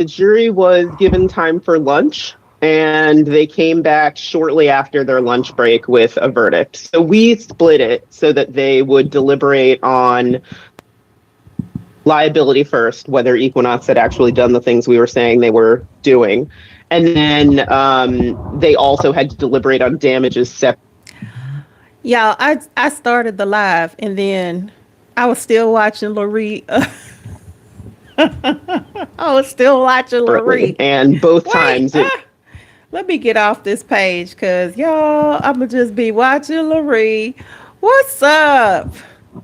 The jury was given time for lunch, and they came back shortly after their lunch break with a verdict. So we split it so that they would deliberate on liability first, whether Equinox had actually done the things we were saying they were doing. And then they also had to deliberate on damages separately. Y'all, I started the live and then I was still watching Loree. I was still watching Loree. And both Wait, times it let me get off this page because y'all, I'm going to just be watching Loree. What's up?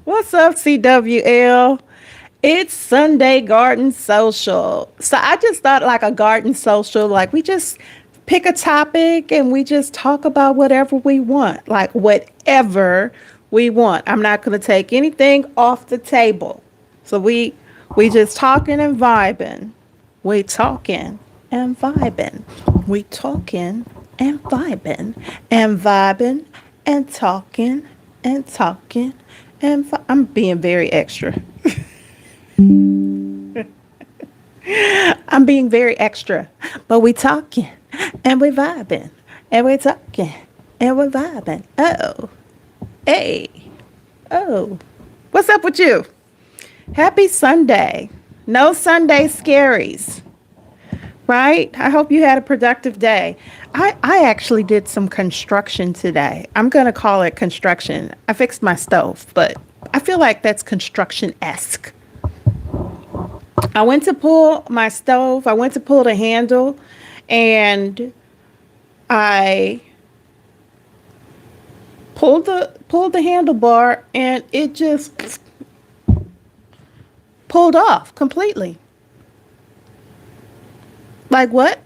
What's up, CWL? It's Sunday Garden Social. So I just thought like a garden social, like we just pick a topic and we just talk about whatever we want, like whatever we want. I'm not going to take anything off the table. So we just talking and vibing. We talking and vibing. We talking and vibing and vibing and talking and talking and I'm being very extra. I'm being very extra, but we talking and we vibing and we talking and we vibing. Oh, hey, oh, what's up with you? Happy Sunday. No Sunday scaries, right? I hope you had a productive day. I actually did some construction today. I'm going to call it construction. I fixed my stove, but I feel like that's construction-esque. I went to pull my stove. I went to pull the handle and I pulled the handlebar and it just pulled off completely. Like what?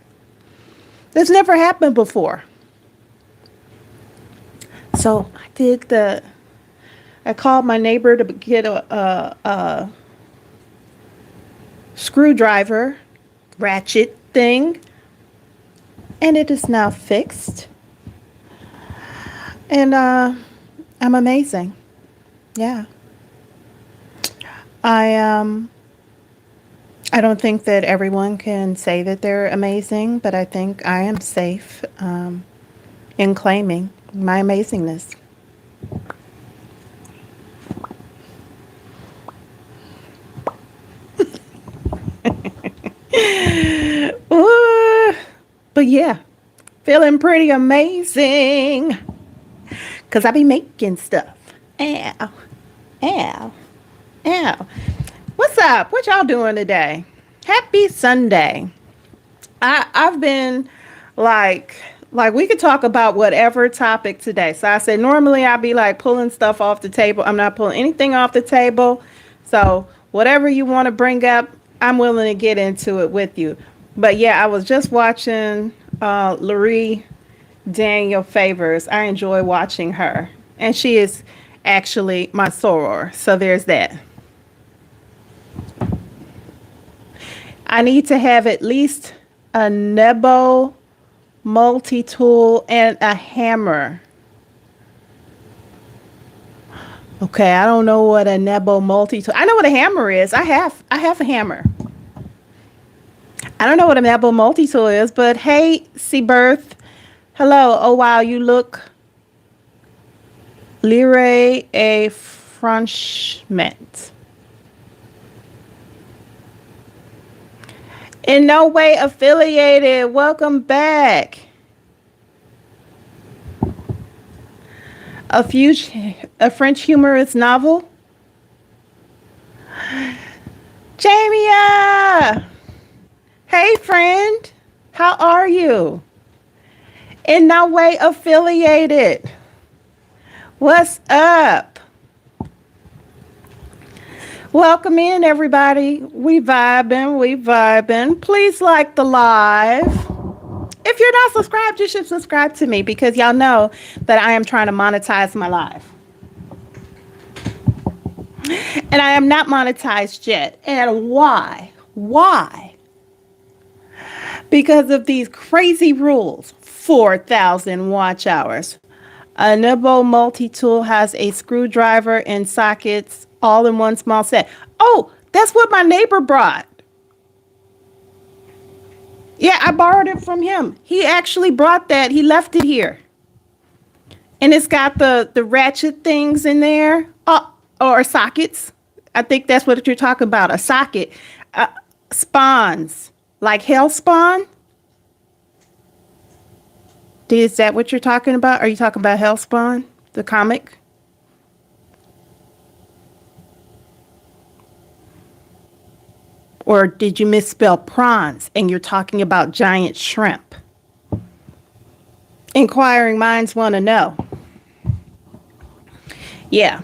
This never happened before. So I called my neighbor to get a screwdriver ratchet thing, and it is now fixed. And I'm amazing. Yeah. I don't think that everyone can say that they're amazing, but I think I am safe in claiming my amazingness. Ooh, but yeah, feeling pretty amazing because I be making stuff. Ow, ow, ow. What's up? What y'all doing today? Happy Sunday. I've been like we could talk about whatever topic today. So I said normally I'd be like pulling stuff off the table. I'm not pulling anything off the table. So whatever you want to bring up, I'm willing to get into it with you. But yeah, I was just watching Loree Daniel Favors. I enjoy watching her. And she is actually my soror. So there's that. I need to have at least a Nebo multi-tool and a hammer. Okay, I don't know what a Nebo multi-tool. I know what a hammer is. I have a hammer. I don't know what a Nebo multi-tool is, but hey, Seabirth. Hello. Oh wow, you look Lire a franchement. In no way affiliated. Welcome back. A French humorous novel. Jamia! Hey, friend. How are you? In no way affiliated. What's up? Welcome in, everybody. We vibing. Please like the live. If you're not subscribed, you should subscribe to me because y'all know that I am trying to monetize my live. And I am not monetized yet. And why? Why? Because of these crazy rules. 4,000 watch hours. A Nebo multi-tool has a screwdriver and sockets all in one small set. Oh, that's what my neighbor brought. Yeah, I borrowed it from him. He actually brought that. He left it here. And it's got the ratchet things in there. Or sockets. I think that's what you're talking about. A socket. Spawns. Like hell spawn. Is that what you're talking about? Are you talking about Hellspawn, the comic? Or did you misspell prawns and you're talking about giant shrimp? Inquiring minds want to know. Yeah.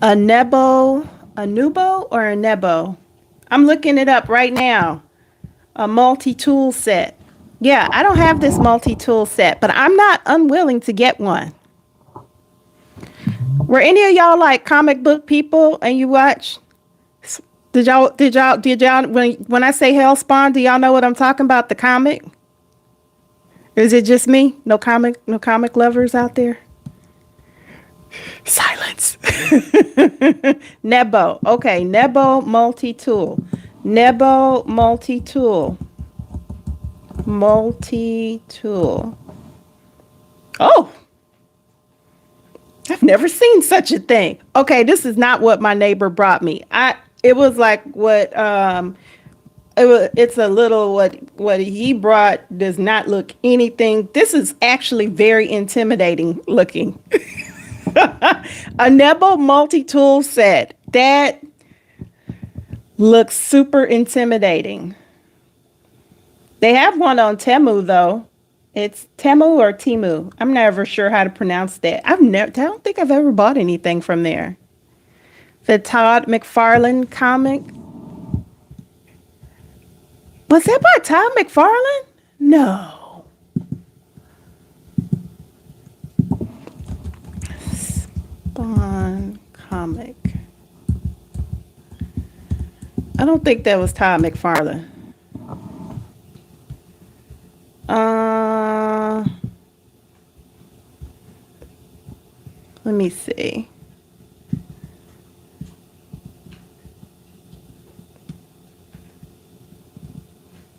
A nubo or a nebo? I'm looking it up right now. A multi-tool set. Yeah, I don't have this multi-tool set, but I'm not unwilling to get one. Were any of y'all like comic book people and you watch? Did y'all when I say Hellspawn, do y'all know what I'm talking about, the comic? Or is it just me? No comic lovers out there? Silence. Nebo. Okay, Nebo multi-tool. Nebo multi-tool. Multi-tool. Oh, I've never seen such a thing. Okay, this is not what my neighbor brought me. It was like what it's a little what he brought does not look anything. This is actually very intimidating looking. A Nebo multi-tool set. That looks super intimidating. They have one on Temu though. It's Temu or Timu. I'm never sure how to pronounce that. I don't think I've ever bought anything from there. The Todd McFarlane comic. Was that by Todd McFarlane? No. Spawn comic. I don't think that was Todd McFarlane. Let me see.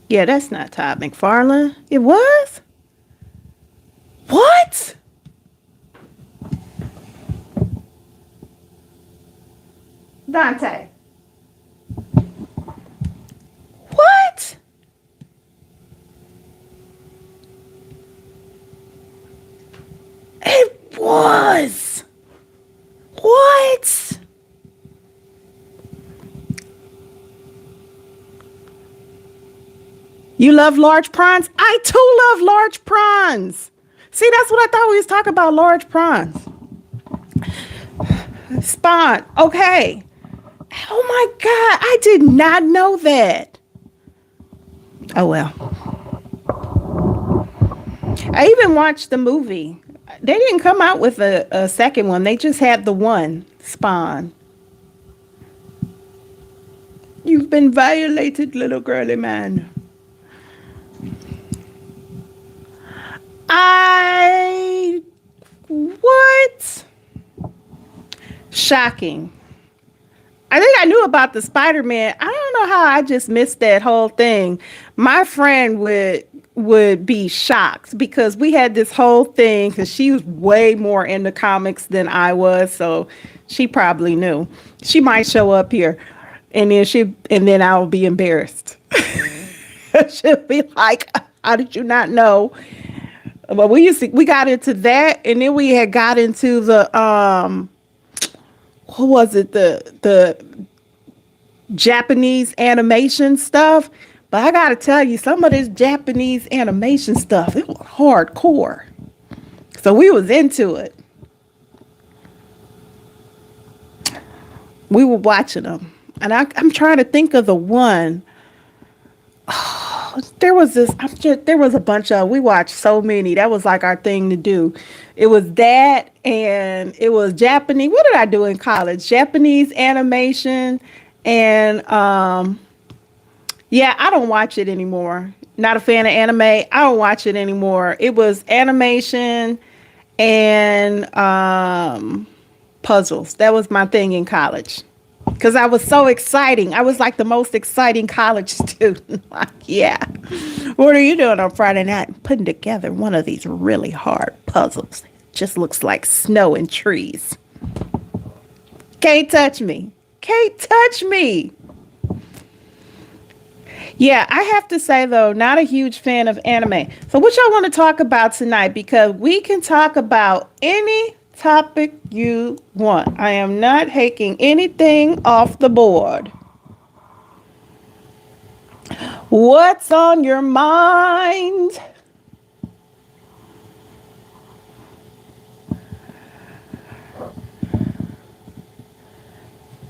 Yeah, that's not Todd McFarlane. It was? What? Dante. What? It was. What? You love large prawns? I too love large prawns. See, that's what I thought we was talking about, large prawns. Spawn. Okay. Oh my God. I did not know that. Oh well. I even watched the movie. They didn't come out with a second one. They just had the one, Spawn. You've been violated, little girly man. What? Shocking. I think I knew about the Spider-Man. I don't know how I just missed that whole thing. My friend would be shocked because we had this whole thing because she was way more into comics than I was, so she probably knew. She might show up here and then I'll be embarrassed. She'll be like, how did you not know? Well, we got into that, and then we had got into the what was it, the Japanese animation stuff. But I gotta tell you, some of this Japanese animation stuff, it was hardcore. So we was into it. We were watching them, and I'm trying to think of the one. There was a bunch of, we watched so many. That was like our thing to do. It was that, and it was Japanese. What did I do in college? Japanese animation, and yeah, I don't watch it anymore. Not a fan of anime. I don't watch it anymore. It was animation and puzzles. That was my thing in college. because I was so exciting. I was like the most exciting college student. Like, yeah. What are you doing on Friday night? Putting together one of these really hard puzzles. Just looks like snow and trees. Can't touch me. Can't touch me. Yeah, I have to say, though, not a huge fan of anime. So what y'all want to talk about tonight? Because we can talk about any topic you want. I am not taking anything off the board. What's on your mind?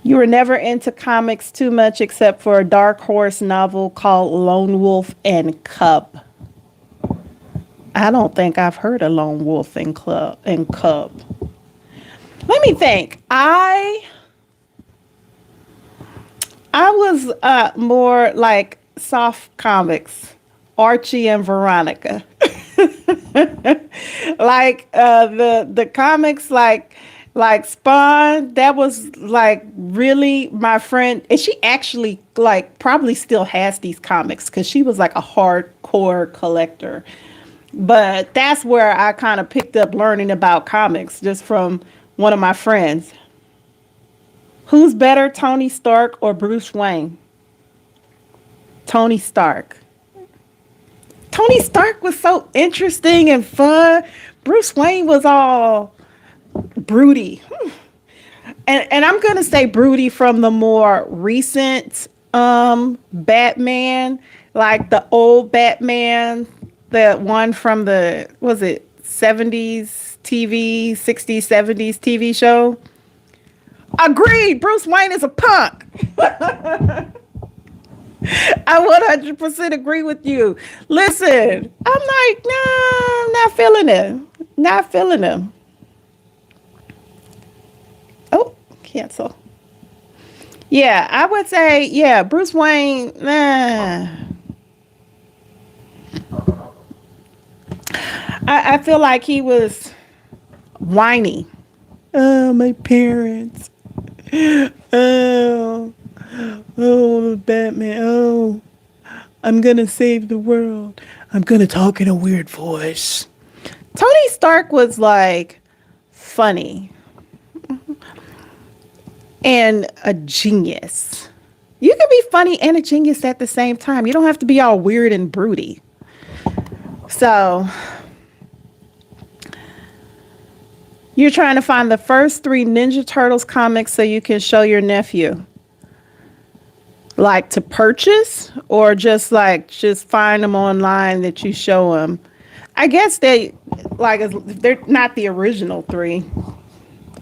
You were never into comics too much except for a dark horse novel called Lone Wolf and Cub. I don't think I've heard of Lone Wolf and Cub. Let me think. I was more like soft comics, Archie and Veronica. Like the comics like Spawn, that was like really my friend, and she actually like probably still has these comics because she was like a hardcore collector. But that's where I kind of picked up learning about comics, just from one of my friends. Who's better, Tony Stark or Bruce Wayne? Tony Stark. Tony Stark was so interesting and fun. Bruce Wayne was all broody. And I'm going to say broody from the more recent Batman, like the old Batman, the one from the, was it 70s TV, 60s, 70s TV show? Agreed. Bruce Wayne is a punk. I 100% agree with you. Listen, I'm like, nah, I'm not feeling it. Not feeling him. Oh, cancel. Yeah, I would say, yeah, Bruce Wayne, nah. I feel like he was whiny. Oh, my parents. Oh, Batman. Oh, I'm going to save the world. I'm going to talk in a weird voice. Tony Stark was like funny and a genius. You can be funny and a genius at the same time. You don't have to be all weird and broody. So you're trying to find the first 3 Ninja Turtles comics so you can show your nephew. Like to purchase, or just find them online that you show them. I guess they're not the original 3.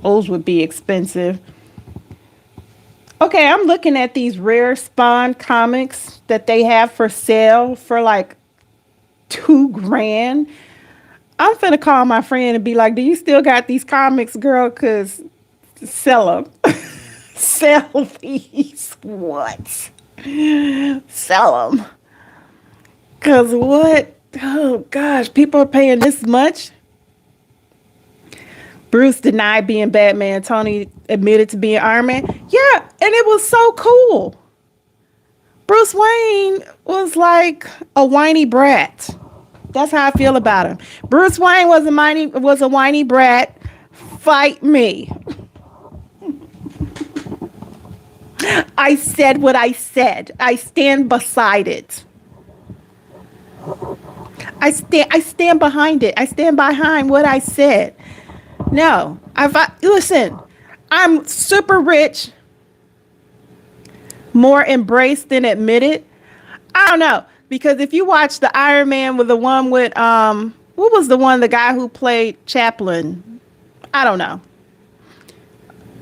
Those would be expensive. Okay, I'm looking at these rare Spawn comics that they have for sale for like $2,000. I'm finna call my friend and be like, do you still got these comics, girl? Cause sell them. Sell these. What? Sell them. Cause what? Oh gosh, people are paying this much. Bruce denied being Batman. Tony admitted to being Iron Man. Yeah, and it was so cool. Bruce Wayne was like a whiny brat. That's how I feel about him. Bruce Wayne was a whiny brat. Fight me. I said what I said. I stand beside it. I stand behind it. I stand behind what I said. No, listen, I'm super rich, more embraced than admitted. I don't know, because if you watch the Iron Man with the one with what was the guy who played Chaplin? I don't know.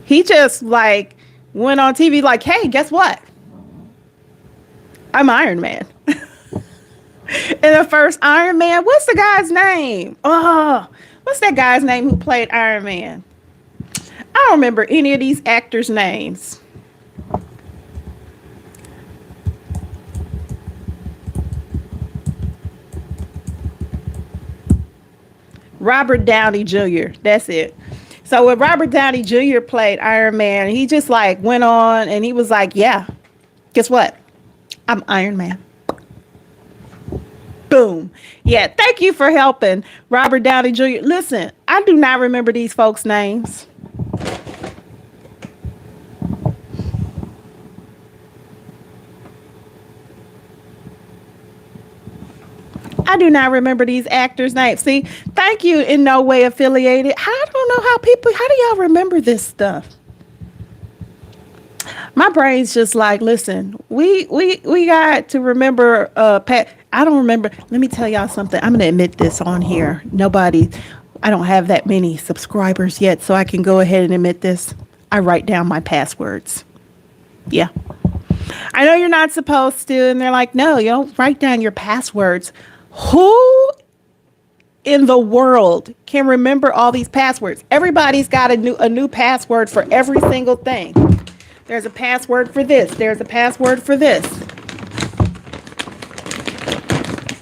He just like went on TV like, hey, guess what? I'm Iron Man. In the first Iron Man, what's the guy's name? Oh, what's that guy's name who played Iron Man? I don't remember any of these actors' names. Robert Downey Jr. That's it. So when Robert Downey Jr. played Iron Man, he just like went on and he was like, yeah, guess what? I'm Iron Man. Boom. Yeah, thank you for helping Robert Downey Jr. Listen, I do not remember these folks' names. I do not remember these actors' names. See, thank you in no way affiliated. I don't know how do y'all remember this stuff? My brain's just like, listen, we got to remember Pat. I don't remember. Let me tell y'all something. I'm gonna admit this on here. I don't have that many subscribers yet, so I can go ahead and admit this. I write down my passwords. Yeah. I know you're not supposed to, and they're like, no, you don't write down your passwords. Who in the world can remember all these passwords? Everybody's got a new password for every single thing. There's a password for this. There's a password for this.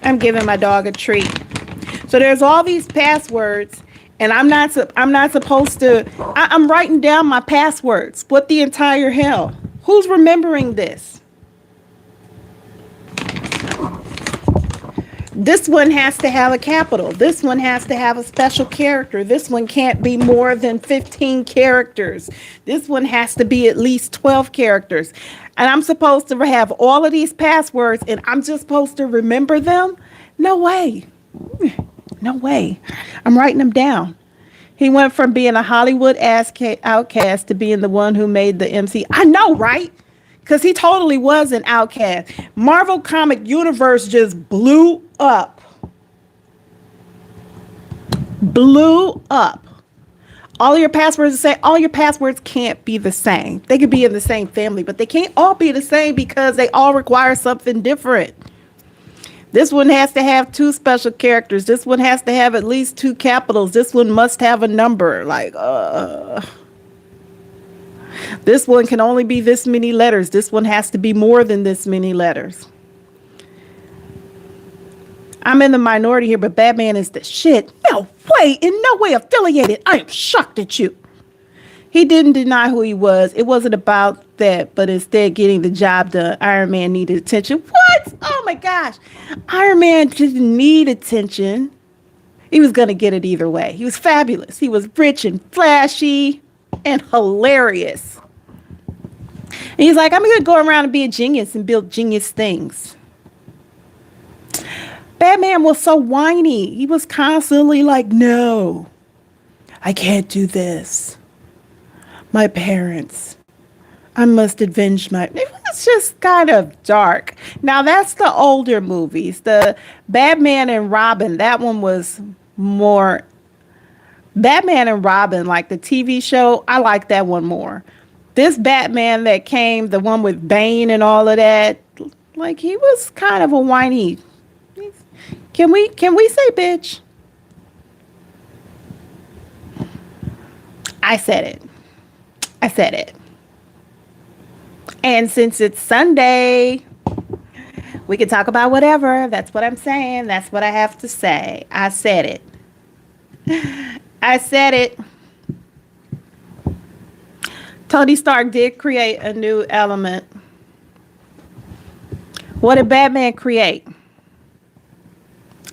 I'm giving my dog a treat. So there's all these passwords, and I'm not supposed to. I'm writing down my passwords. What the entire hell? Who's remembering this? This one has to have a capital. This one has to have a special character. This one can't be more than 15 characters. This one has to be at least 12 characters. And I'm supposed to have all of these passwords and I'm just supposed to remember them? No way. No way. I'm writing them down. He went from being a Hollywood outcast to being the one who made the MC. I know, right? Because he totally was an outcast. Marvel Comic Universe just blew up. Blew up. All your passwords can't be the same. They could be in the same family, but they can't all be the same because they all require something different. This one has to have 2 special characters. This one has to have at least 2 capitals. This one must have a number. This one can only be this many letters. This one has to be more than this many letters. I'm in the minority here, but Batman is the shit. No way, in no way affiliated. I am shocked at you. He didn't deny who he was. It wasn't about that, but instead getting the job done. Iron Man needed attention. What? Oh my gosh. Iron Man didn't need attention. He was going to get it either way. He was fabulous. He was rich and flashy and hilarious. And he's like, I'm going to go around and be a genius and build genius things. Batman was so whiny. He was constantly like, no, I can't do this. My parents, I must avenge my... It was just kind of dark. Now, that's the older movies. The Batman and Robin, that one was more... Batman and Robin, like the TV show, I like that one more. This Batman that came, the one with Bane and all of that, like he was kind of a whiny... Can we say bitch? I said it. I said it. And since it's Sunday, we can talk about whatever. That's what I'm saying. That's what I have to say. I said it. I said it. Tony Stark did create a new element. What did Batman create?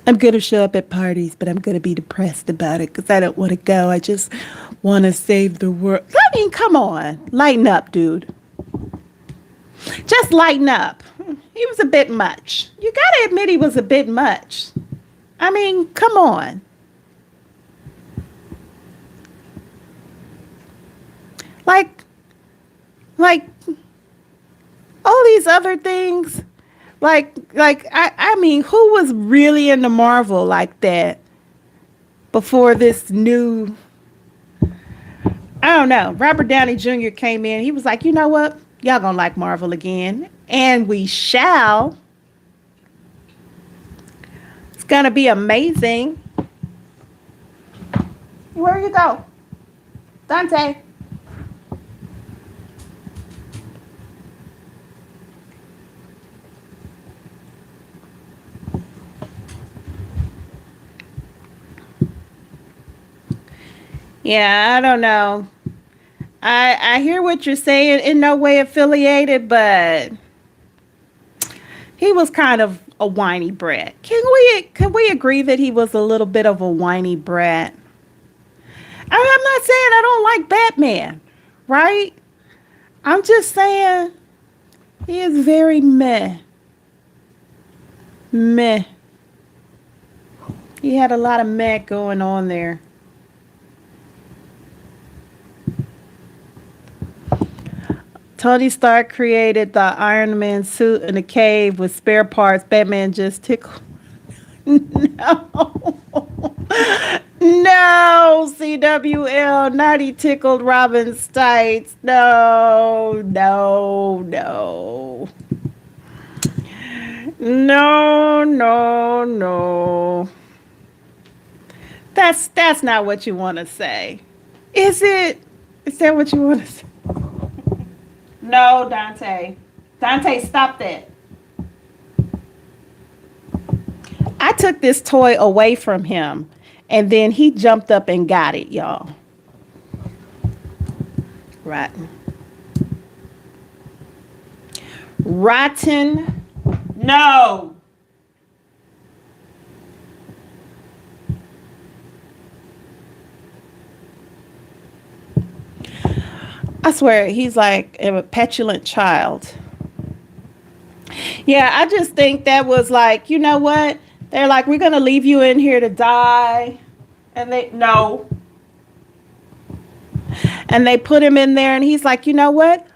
I'm going to show up at parties, but I'm going to be depressed about it because I don't want to go. I just want to save the world. I mean, come on. Lighten up, dude. Just lighten up. He was a bit much. You got to admit he was a bit much. I mean, come on. Like all these other things. I mean, who was really into Marvel like that before this new, I don't know, Robert Downey Jr. came in. He was like, you know what? Y'all gonna like Marvel again. And we shall. It's gonna be amazing. Where you go? Dante. Yeah, I don't know. I hear what you're saying, in no way affiliated, but he was kind of a whiny brat. Can we agree that he was a little bit of a whiny brat? I'm not saying I don't like Batman, right? I'm just saying he is very meh. Meh. He had a lot of meh going on there. Tony Stark created the Iron Man suit in a cave with spare parts. Batman just tickled. No. No, CWL, not he tickled Robin Stites. No, no, no. No, no, no. That's not what you want to say. Is it? Is that what you want to say? No, Dante. Dante, stop that. I took this toy away from him and then he jumped up and got it, y'all. Rotten. Rotten. No. I swear, he's like a petulant child. Yeah, I just think that was like, you know what? They're like, we're going to leave you in here to die. And no. And they put him in there and he's like, you know what?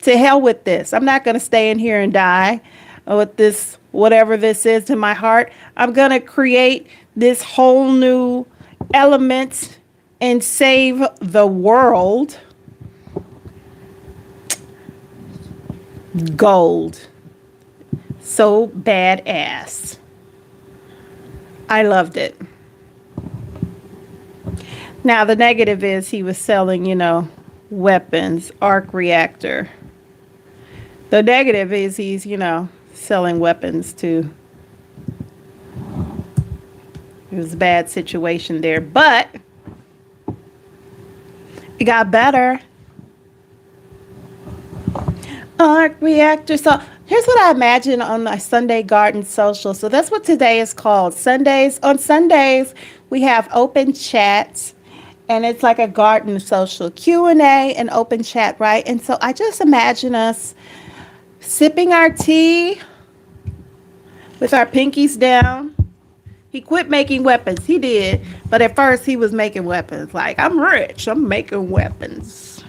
To hell with this. I'm not going to stay in here and die with this, whatever this is in my heart. I'm going to create this whole new element and save the world. Gold. So badass. I loved it. Now, the negative is he was selling, weapons, arc reactor. The negative is he's, selling weapons too. It was a bad situation there, but it got better. Arc reactor. So here's what I imagine on my Sunday garden social. So that's what today is called. Sundays. On Sundays, we have open chats. And it's like a garden social Q&A and open chat, right? And so I just imagine us sipping our tea with our pinkies down. He quit making weapons. He did. But at first he was making weapons. Like, I'm rich. I'm making weapons.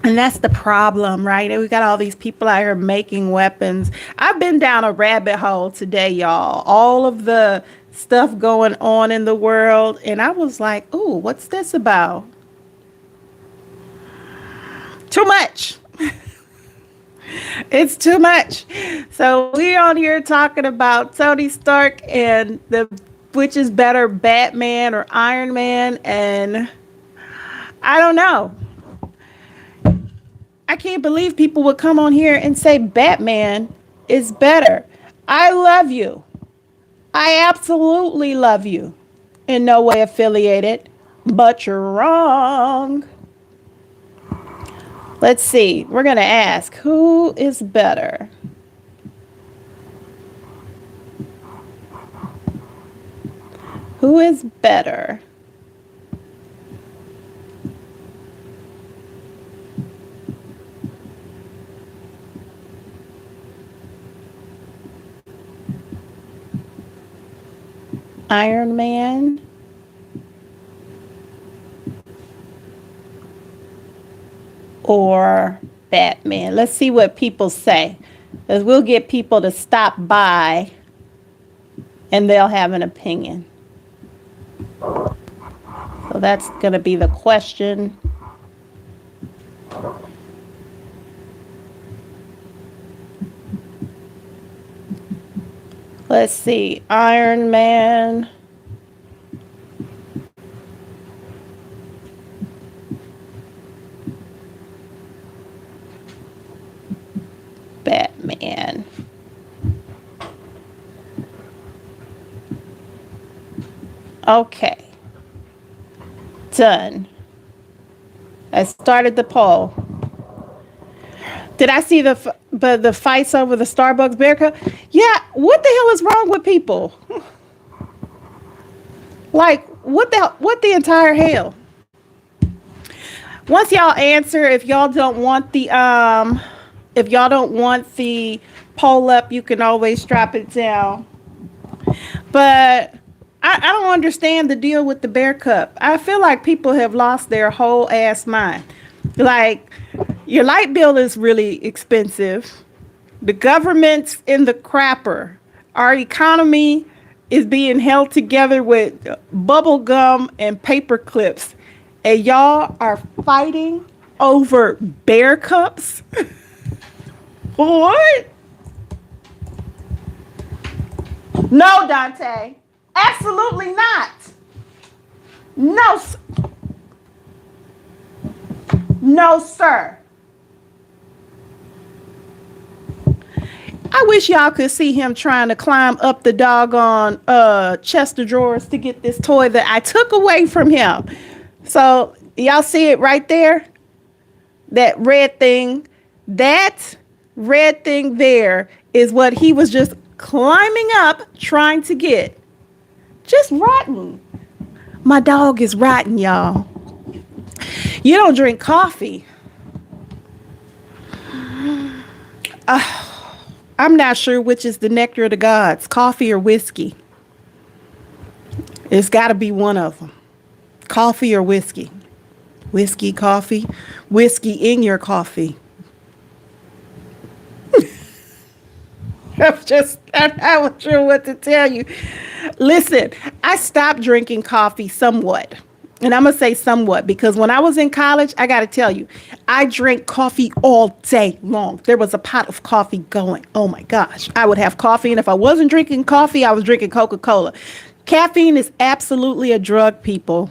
And that's the problem, right? We got all these people out here making weapons. I've been down a rabbit hole today, y'all. All of the stuff going on in the world. And I was like, ooh, what's this about? Too much. It's too much. So we're on here talking about Tony Stark and which is better, Batman or Iron Man. And I don't know. I can't believe people would come on here and say Batman is better. I love you. I absolutely love you. In no way affiliated, but you're wrong. Let's see. We're going to ask, who is better? Who is better? Iron Man or Batman? Let's see what people say. Because we'll get people to stop by and they'll have an opinion. So that's going to be the question. Let's see. Iron Man. Batman. Okay. Done. I started the poll. Did I see the fights over the Starbucks bear cup? Yeah. What the hell is wrong with people? Like, what the entire hell? Once y'all answer, if y'all don't want the poll up, you can always drop it down. But I don't understand the deal with the bear cup. I feel like people have lost their whole ass mind. Like, your light bill is really expensive. The government's in the crapper. Our economy is being held together with bubble gum and paper clips. And y'all are fighting over bear cups? What? No, Dante. Absolutely not. No. No, sir. I wish y'all could see him trying to climb up the doggone chest of drawers to get this toy that I took away from him. So y'all see it right there? That red thing there is what he was just climbing up trying to get. Just rotten. My dog is rotten, y'all. You don't drink coffee. I'm not sure which is the nectar of the gods, coffee or whiskey. It's got to be one of them. Coffee or whiskey. Whiskey, coffee. Whiskey in your coffee. I'm not sure what to tell you. Listen, I stopped drinking coffee somewhat. And I'm going to say somewhat because when I was in college, I got to tell you, I drank coffee all day long. There was a pot of coffee going. Oh my gosh. I would have coffee. And if I wasn't drinking coffee, I was drinking Coca-Cola. Caffeine is absolutely a drug, people.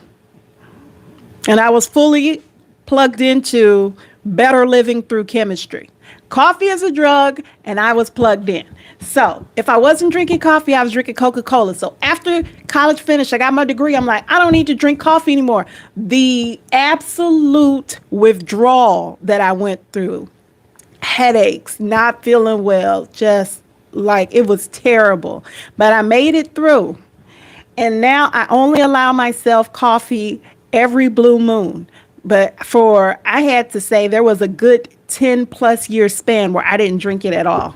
And I was fully plugged into better living through chemistry. Coffee is a drug, and I was plugged in. So if I wasn't drinking coffee, I was drinking Coca-Cola. So after college finished, I got my degree. I'm like, I don't need to drink coffee anymore. The absolute withdrawal that I went through, headaches, not feeling well, just like it was terrible. But I made it through. And now I only allow myself coffee every blue moon. But I had to say there was a good 10 plus year span where I didn't drink it at all.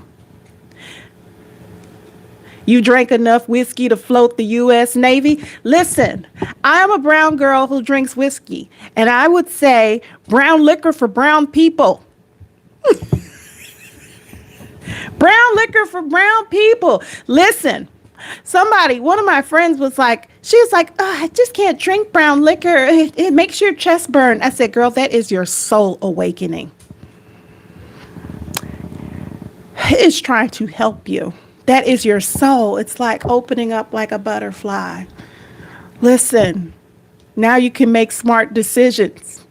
You drank enough whiskey to float the U.S. Navy? Listen, I am a brown girl who drinks whiskey. And I would say brown liquor for brown people. Brown liquor for brown people. Listen. One of my friends was like, I just can't drink brown liquor. It makes your chest burn. I said, girl, that is your soul awakening. It's trying to help you. That is your soul. It's like opening up like a butterfly. Listen, now you can make smart decisions.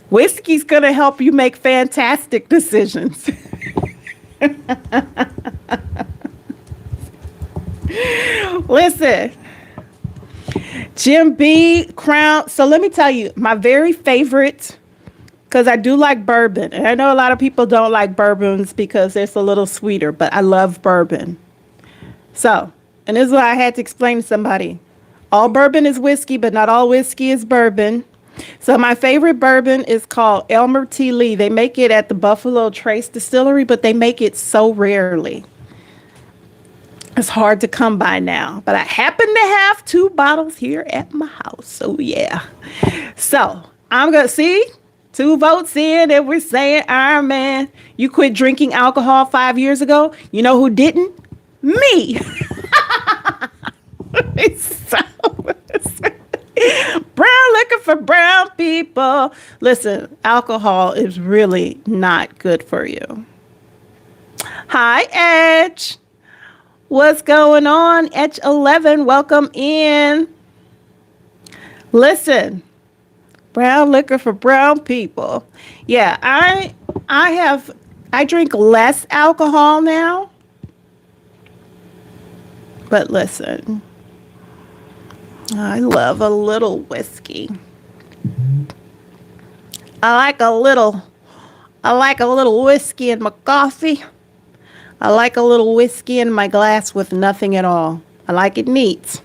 Whiskey's going to help you make fantastic decisions. Listen, Jim B. Crown. So let me tell you, my very favorite, because I do like bourbon. And I know a lot of people don't like bourbons because it's a little sweeter, but I love bourbon. So, and this is what I had to explain to somebody. All bourbon is whiskey, but not all whiskey is bourbon. So my favorite bourbon is called Elmer T. Lee. They make it at the Buffalo Trace Distillery, but they make it so rarely. It's hard to come by now, but I happen to have 2 bottles here at my house. So yeah. So I'm going to see 2 votes in and we're saying, Iron Man, you quit drinking alcohol 5 years ago. You know who didn't? Me. Brown liquor for brown people. Listen, alcohol is really not good for you. Hi, Edge. What's going on? Edge 11, welcome in. Listen, brown liquor for brown people. Yeah, I drink less alcohol now. But listen, I love a little whiskey. I like a little I like a little whiskey in my coffee. I like a little whiskey in my glass with nothing at all. I like it neat.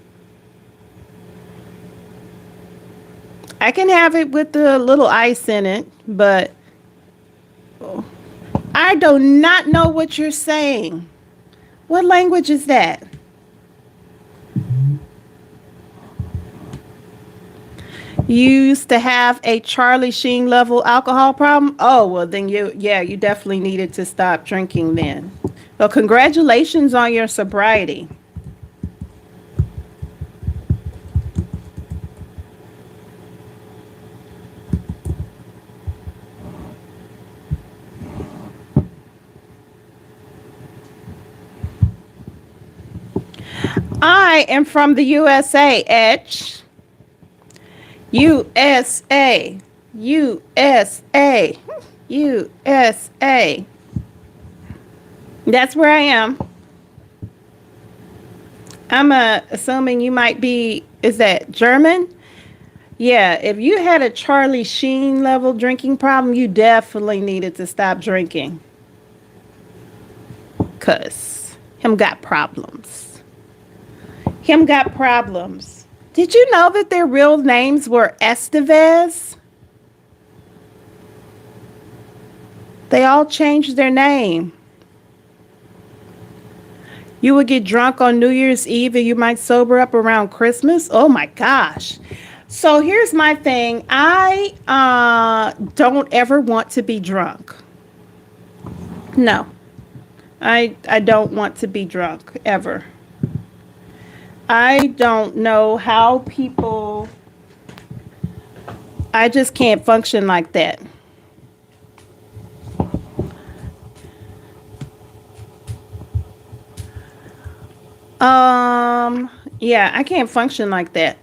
I can have it with a little ice in it, but I do not know what you're saying. What language is that? You used to have a Charlie Sheen level alcohol problem? Oh, well, then you definitely needed to stop drinking then. Well, congratulations on your sobriety. I am from the USA, Etch. USA. USA. USA. That's where I am. I'm assuming you might be, is that German? Yeah, if you had a Charlie Sheen level drinking problem, you definitely needed to stop drinking. Cause him got problems. Him got problems. Did you know that their real names were Estevez? They all changed their name. You would get drunk on New Year's Eve and you might sober up around Christmas. Oh my gosh. So here's my thing. I don't ever want to be drunk. No. I don't want to be drunk ever. I don't know how people, I just can't function like that. Yeah, I can't function like that.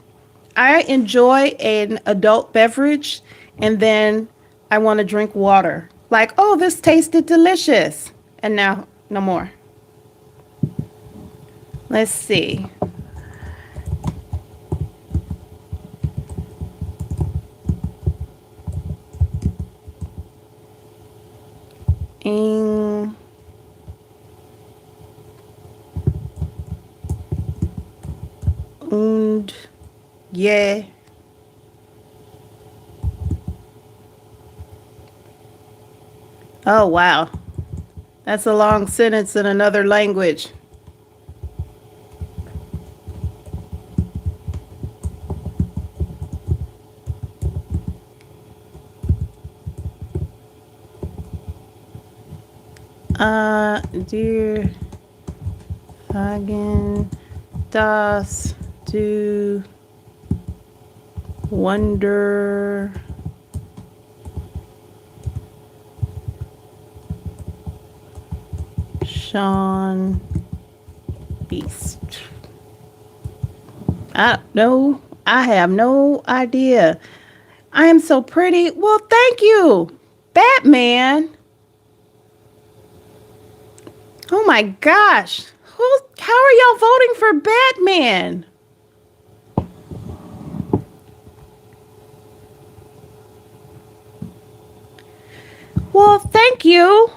I enjoy an adult beverage and then I want to drink water. Like, oh, this tasted delicious. And now, no more. Let's see. Mm, und, yeah. Oh, wow. That's a long sentence in another language. Dear Hagen, das du wonder Sean Beast? No, I have no idea. I am so pretty. Well, thank you, Batman. Oh my gosh. How are y'all voting for Batman? Well, thank you.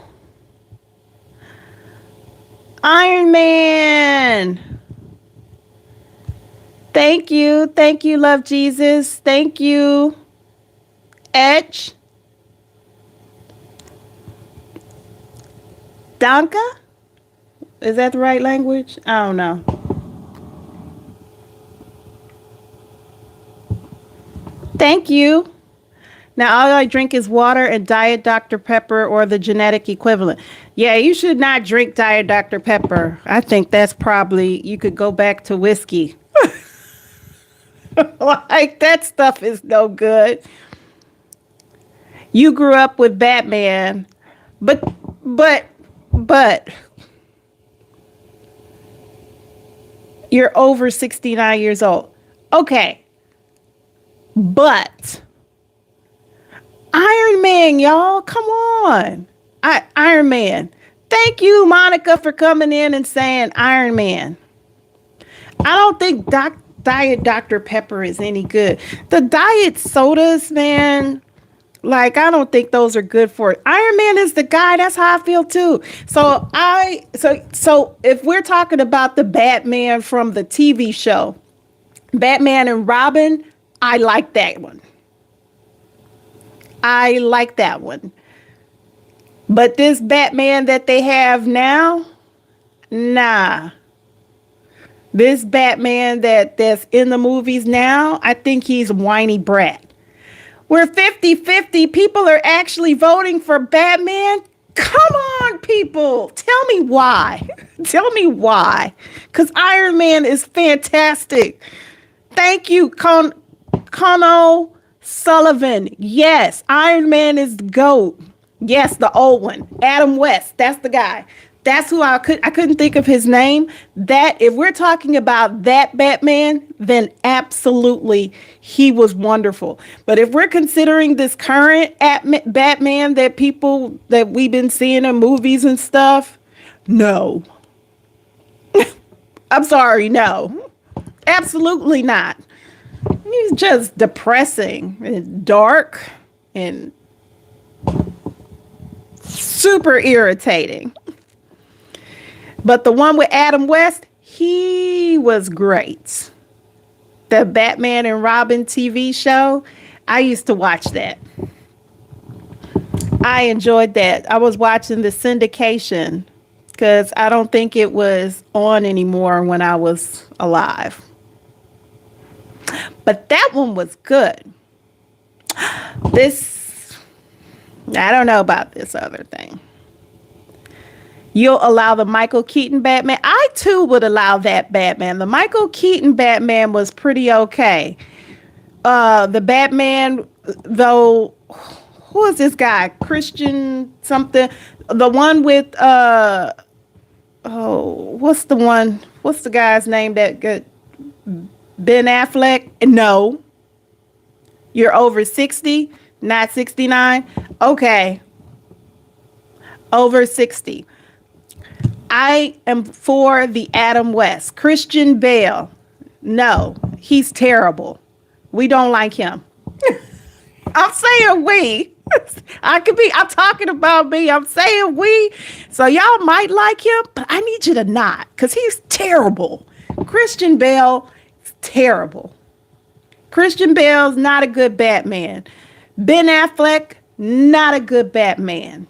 Iron Man. Thank you. Thank you, love Jesus. Thank you, Etch. Danka? Is that the right language? I don't know. Thank you. Now, all I drink is water and Diet Dr. Pepper or the genetic equivalent. Yeah, you should not drink Diet Dr. Pepper. I think that's probably, you could go back to whiskey. Like, that stuff is no good. You grew up with Batman, but, but, you're over 69 years old. Okay. But Iron Man, y'all, come on. Iron Man. Thank you, Monica, for coming in and saying Iron Man. I don't think Diet Dr. Pepper is any good. The diet sodas, man, like I don't think those are good for it. Iron Man is the guy. That's how I feel too. So if we're talking about the Batman from the TV show, Batman and Robin, I like that one. I like that one. But this Batman that they have now, nah. This Batman that's in the movies now, I think he's a whiny brat. We're 50-50. People are actually voting for Batman. Come on, people. Tell me why. Tell me why. Because Iron Man is fantastic. Thank you, Conno Sullivan. Yes, Iron Man is the GOAT. Yes, the old one. Adam West. That's the guy. That's who I couldn't think of his name. That if we're talking about that Batman, then absolutely he was wonderful. But if we're considering this current Batman that we've been seeing in movies and stuff, no. I'm sorry, no. Absolutely not. He's just depressing and dark and super irritating. But the one with Adam West, he was great. The Batman and Robin TV show, I used to watch that. I enjoyed that. I was watching the syndication because I don't think it was on anymore when I was alive. But that one was good. I don't know about this other thing. You'll allow the Michael Keaton Batman? I too would allow that Batman. The Michael Keaton Batman was pretty okay. The Batman, though, who is this guy? Christian something? The one with what's the one? What's the guy's name that got Ben Affleck? No. You're over 60, not 69. Okay. Over 60. I am for the Adam West. Christian Bale. No, he's terrible. We don't like him. I'm saying we. I'm talking about me. I'm saying we. So y'all might like him, but I need you to not, because he's terrible. Christian Bale is terrible. Christian Bale's not a good Batman. Ben Affleck, not a good Batman.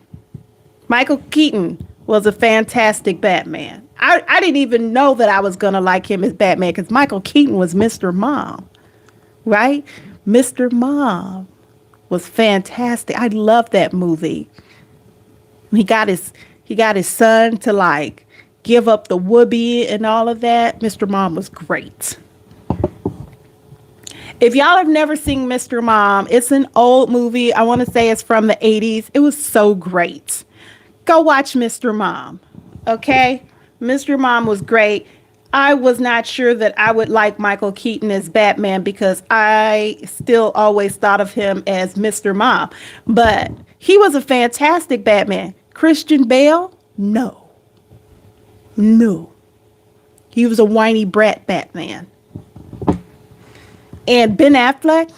Michael Keaton was a fantastic Batman. I didn't even know that I was going to like him as Batman because Michael Keaton was Mr. Mom, right? Mr. Mom was fantastic. I love that movie. He got his son to like give up the whoopee and all of that. Mr. Mom was great. If y'all have never seen Mr. Mom, it's an old movie. I want to say it's from the 80s. It was so great. Go watch Mr. Mom. Okay? Mr. Mom was great. I was not sure that I would like Michael Keaton as Batman because I still always thought of him as Mr. Mom. But he was a fantastic Batman. Christian Bale? No. No. He was a whiny brat Batman. And Ben Affleck?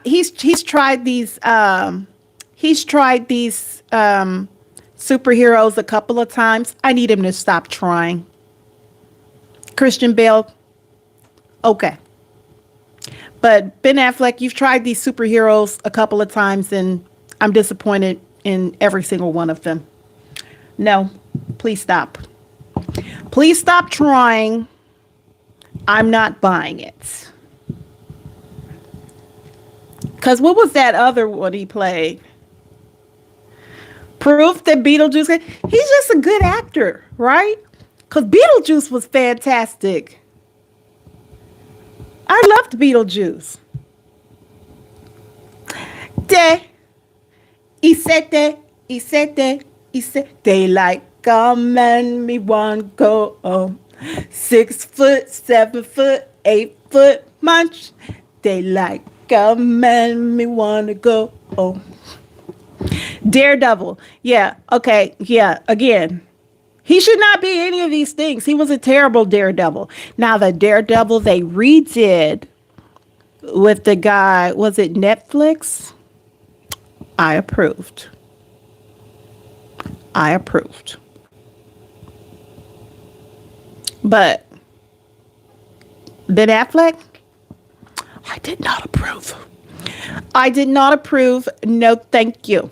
He's tried these superheroes a couple of times. I need him to stop trying. Christian Bale, okay. But Ben Affleck, you've tried these superheroes a couple of times and I'm disappointed in every single one of them. No, please stop. Please stop trying. I'm not buying it. Because what was that other one he played? Proof that Beetlejuice, he's just a good actor, right? Because Beetlejuice was fantastic. I loved Beetlejuice. He said, they like a man me one go 6 foot, 7 foot, 8 foot munch. They like a man me wanna go. Daredevil. Yeah. Okay. Yeah. Again, He should not be any of these things. He was a terrible Daredevil. Now, the Daredevil they redid with the guy, was it Netflix? I approved. I approved. But Ben Affleck, I did not approve. I did not approve. No, thank you.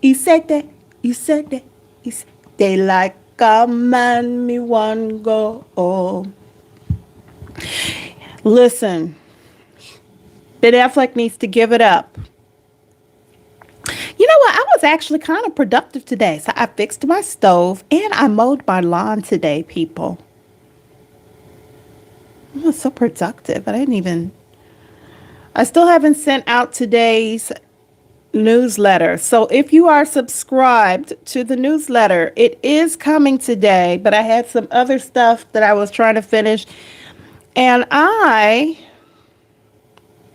You said that. You said that. You said they like a man me one go. Oh. Listen, Ben Affleck needs to give it up. You know what? I was actually kind of productive today. So I fixed my stove and I mowed my lawn today, people. I was so productive. I still haven't sent out today's newsletter. So if you are subscribed to the newsletter, it is coming today, but I had some other stuff that I was trying to finish and I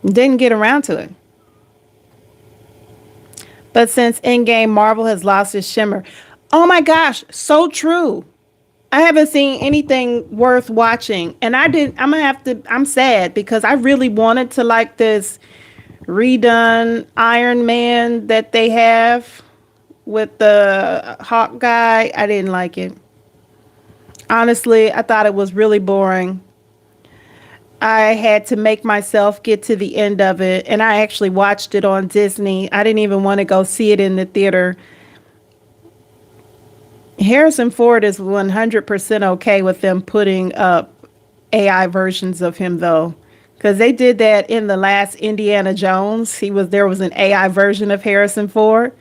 didn't get around to it. But since Endgame, Marvel has lost its shimmer. Oh my gosh, so true. I haven't seen anything worth watching. And I'm sad because I really wanted to like this redone Iron Man that they have with the Hawk guy. I didn't like it. Honestly, I thought it was really boring. I had to make myself get to the end of it, and I actually watched it on Disney. I didn't even want to go see it in the theater. Harrison Ford is 100% okay with them putting up AI versions of him, though, because they did that in the last Indiana Jones. There was an AI version of Harrison Ford.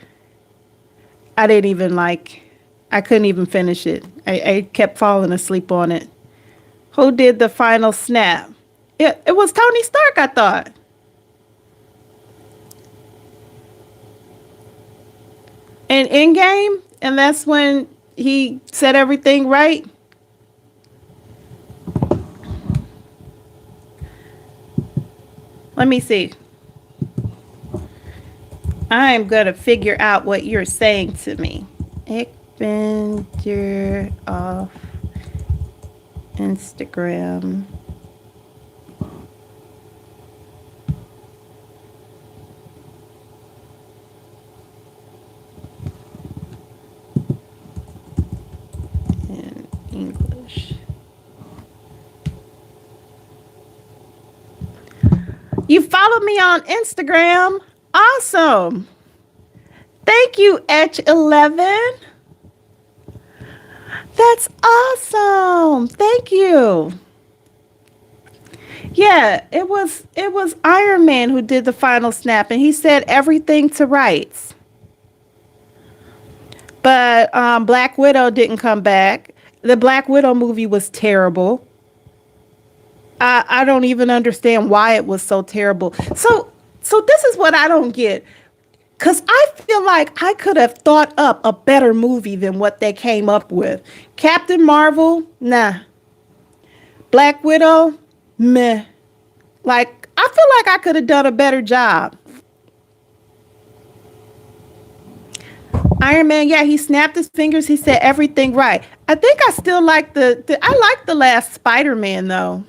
I couldn't even finish it. I kept falling asleep on it. Who did the final snap? It was Tony Stark, I thought. In Endgame, and that's when he said everything right. Let me see. I'm going to figure out what you're saying to me. Ich bin dir auf Instagram. In English. You followed me on Instagram. Awesome. Thank you, H11. That's awesome. Thank you. Yeah, it was Iron Man who did the final snap, and he said everything to rights. But Black Widow didn't come back. The Black Widow movie was terrible. I don't even understand why it was so terrible. So this is what I don't get. Because I feel like I could have thought up a better movie than what they came up with. Captain Marvel, nah. Black Widow, meh. Like, I feel like I could have done a better job. Iron Man, yeah, he snapped his fingers. He said everything right. I think I still like I like the last Spider-Man, though.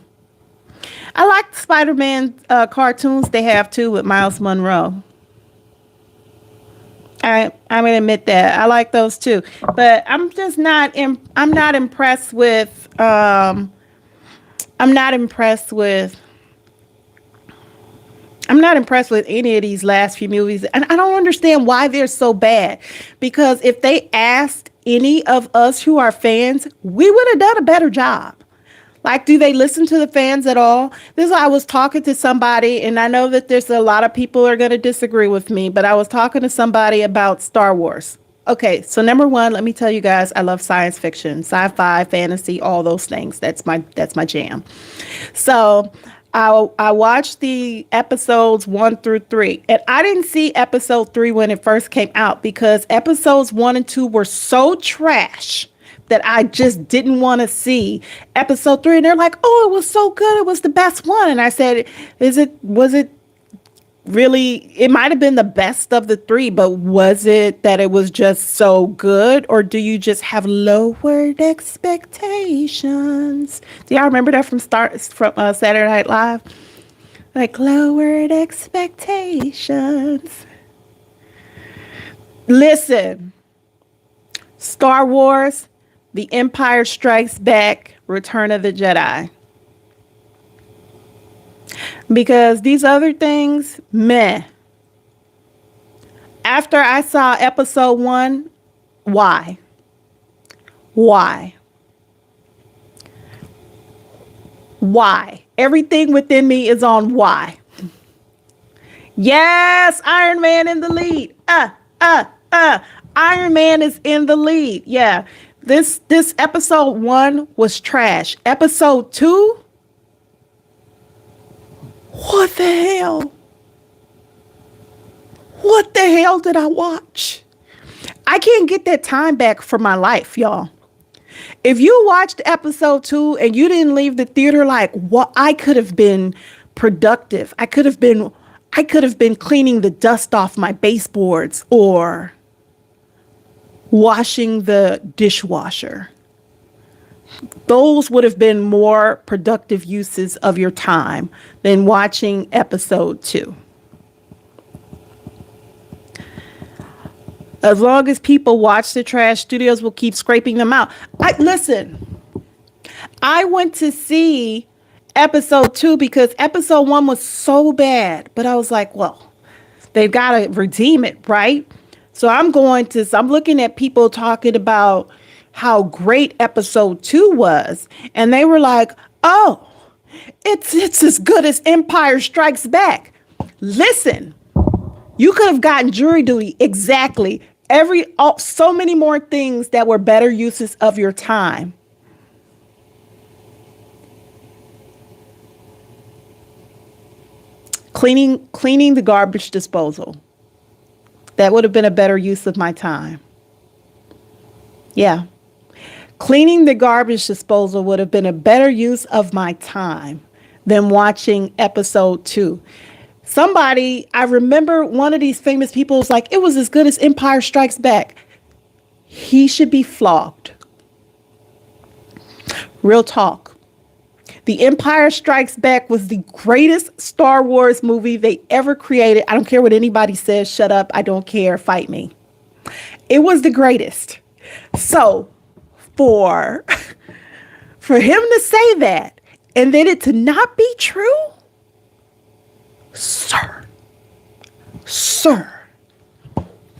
I like the Spider-Man cartoons they have, too, with Miles Monroe. I'm gonna admit that I like those too, but I'm just not. I'm not impressed with. I'm not impressed with any of these last few movies, and I don't understand why they're so bad. Because if they asked any of us who are fans, we would have done a better job. Like, do they listen to the fans at all? This is why I was talking to somebody, and I know that there's a lot of people are going to disagree with me, but I was talking to somebody about Star Wars. Okay, so number one, let me tell you guys, I love science fiction, sci-fi, fantasy, all those things. That's my jam. So I watched the episodes 1 through 3, and I didn't see episode 3 when it first came out because episodes 1 and 2 were so trash that I just didn't want to see episode 3. And they're like, oh, it was so good. It was the best one. And I said, was it really, it might have been the best of the three, but was it that it was just so good, or do you just have lowered expectations? Do y'all remember that from Saturday Night Live? Like lowered expectations. Listen, Star Wars, The Empire Strikes Back, Return of the Jedi. Because these other things, meh. After I saw episode 1, why? Why? Why? Everything within me is on why. Yes, Iron Man in the lead. Iron Man is in the lead. Yeah. This episode 1 was trash. Episode 2? What the hell? What the hell did I watch? I can't get that time back for my life, y'all. If you watched episode 2 and you didn't leave the theater like, what, I could have been productive. I could have been cleaning the dust off my baseboards or washing the dishwasher. Those would have been more productive uses of your time than watching episode 2. As long as people watch the trash, studios will keep scraping them out. Listen, I went to see episode 2 because episode 1 was so bad. But I was like, well, they've got to redeem it, right? So I'm looking at people talking about how great episode 2 was. And they were like, oh, it's as good as Empire Strikes Back. Listen, you could have gotten jury duty. Exactly. So many more things that were better uses of your time. Cleaning the garbage disposal. That would have been a better use of my time. Yeah. Cleaning the garbage disposal would have been a better use of my time than watching episode 2. I remember one of these famous people was like, it was as good as Empire Strikes Back. He should be flogged. Real talk. The Empire Strikes Back was the greatest Star Wars movie they ever created. I don't care what anybody says. Shut up. I don't care. Fight me. It was the greatest. So for him to say that and then it to not be true, Sir,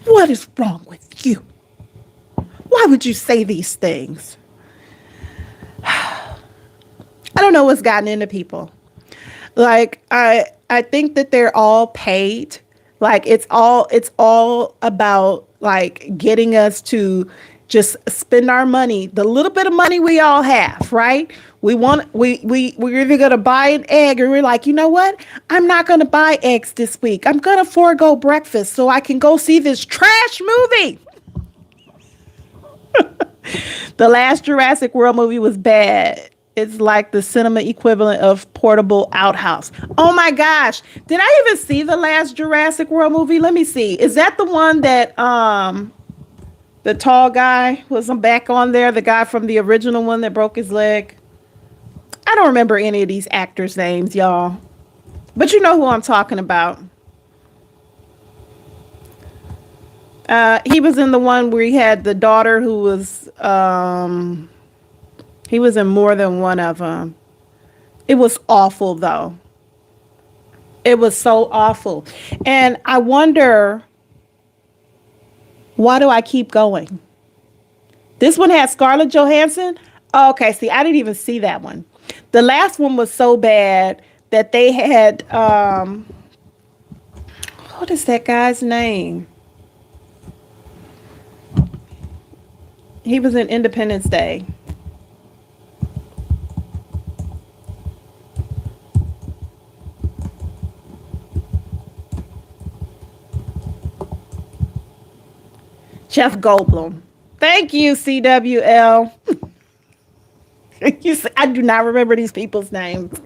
what is wrong with you? Why would you say these things? I don't know what's gotten into people. Like, I think that they're all paid. Like, it's all about like getting us to just spend our money, the little bit of money we all have, right? We're either going to buy an egg or we're like, you know what? I'm not going to buy eggs this week. I'm going to forego breakfast so I can go see this trash movie. The last Jurassic World movie was bad. It's like the cinema equivalent of portable outhouse. Oh my gosh. Did I even see the last Jurassic World movie? Let me see. Is that the one that the tall guy was back on there? The guy from the original one that broke his leg? I don't remember any of these actors' names, y'all. But you know who I'm talking about. He was in the one where he had the daughter who was, he was in more than one of them. It was awful, though. It was so awful. And I wonder, why do I keep going? This one had Scarlett Johansson. Oh, okay, see, I didn't even see that one. The last one was so bad that they had, what is that guy's name? He was in Independence Day. Jeff Goldblum. Thank you, CWL. I do not remember these people's names.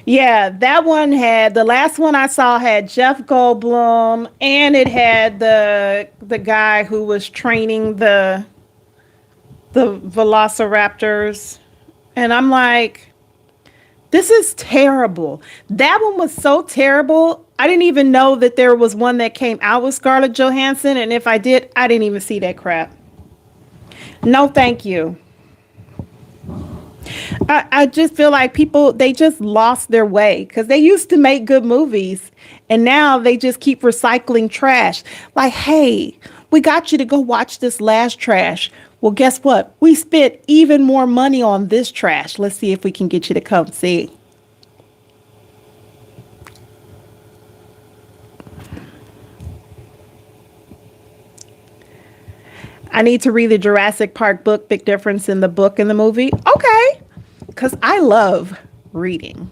Yeah, that one had the last one I saw had Jeff Goldblum, and it had the guy who was training the velociraptors. And I'm like, this is terrible. That one was so terrible. I didn't even know that there was one that came out with Scarlett Johansson. And if I did, I didn't even see that crap. No, thank you. I just feel like people, they just lost their way because they used to make good movies and now they just keep recycling trash. Like, hey, we got you to go watch this last trash. Well, guess what? We spent even more money on this trash. Let's see if we can get you to come see. I need to read the Jurassic Park book. Big difference in the book and the movie. Okay. Because I love reading.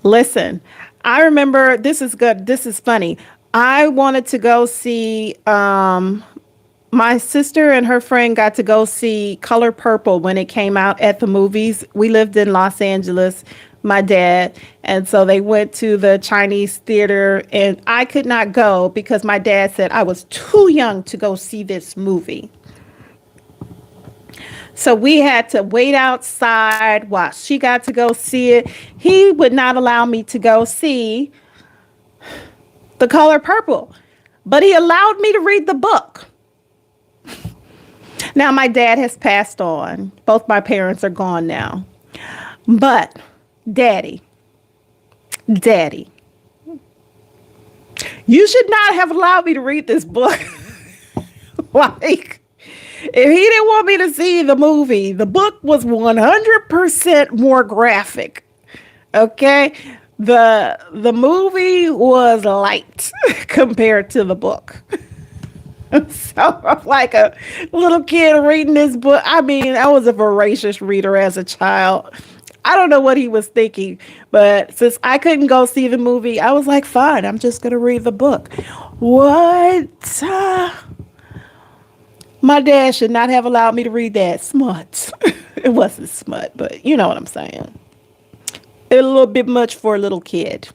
Listen, I remember, this is good. This is funny. I wanted to go see, my sister and her friend got to go see Color Purple when it came out at the movies. We lived in Los Angeles, my dad. And so they went to the Chinese theater and I could not go because my dad said I was too young to go see this movie. So we had to wait outside while she got to go see it. He would not allow me to go see The Color Purple, but he allowed me to read the book. Now, my dad has passed on. Both my parents are gone now. But daddy, you should not have allowed me to read this book. Like, if he didn't want me to see the movie, the book was 100% more graphic. Okay? The movie was light compared to the book. So I'm like a little kid reading this book. I mean, I was a voracious reader as a child. I don't know what he was thinking, but since I couldn't go see the movie, I was like, fine, I'm just going to read the book. What? My dad should not have allowed me to read that. Smut. It wasn't smut, but you know what I'm saying. A little bit much for a little kid.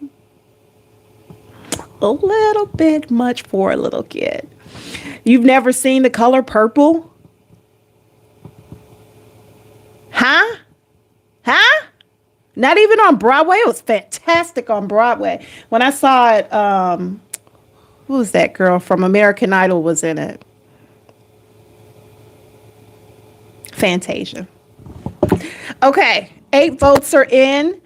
A little bit much for a little kid. You've never seen The Color Purple? Huh? Huh? Not even on Broadway? It was fantastic on Broadway. When I saw it, who was that girl from American Idol was in it? Fantasia. Okay, 8 votes are in.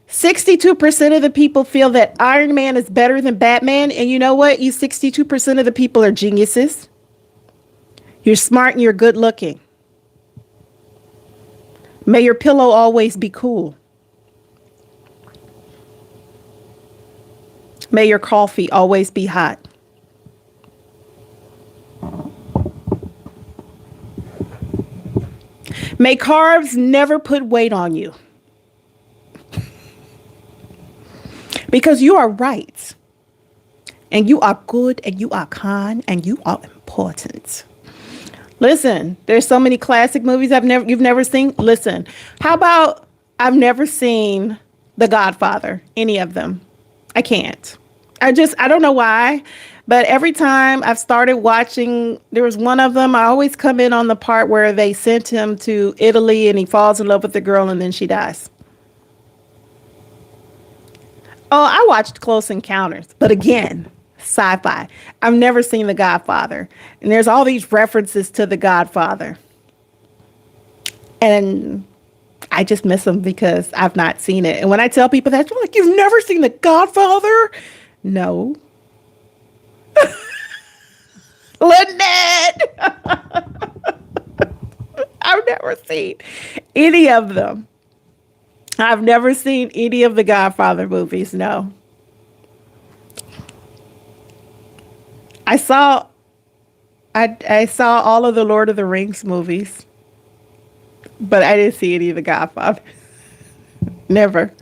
62% of the people feel that Iron Man is better than Batman. And you know what? You 62% of the people are geniuses. You're smart and you're good looking. May your pillow always be cool. May your coffee always be hot. May carbs never put weight on you. Because you are right. And you are good and you are kind and you are important. Listen, there's so many classic movies you've never seen. Listen, how about I've never seen The Godfather, any of them. I can't. I don't know why. But every time I've started watching, there was one of them, I always come in on the part where they sent him to Italy and he falls in love with the girl and then she dies. Oh, I watched Close Encounters, but again, sci-fi. I've never seen The Godfather. And there's all these references to The Godfather. And I just miss them because I've not seen it. And when I tell people that, they're like, you've never seen The Godfather? No. Lynette! I've never seen any of them. I've never seen any of the Godfather movies, no. I saw all of the Lord of the Rings movies, but I didn't see any of the Godfather. Never.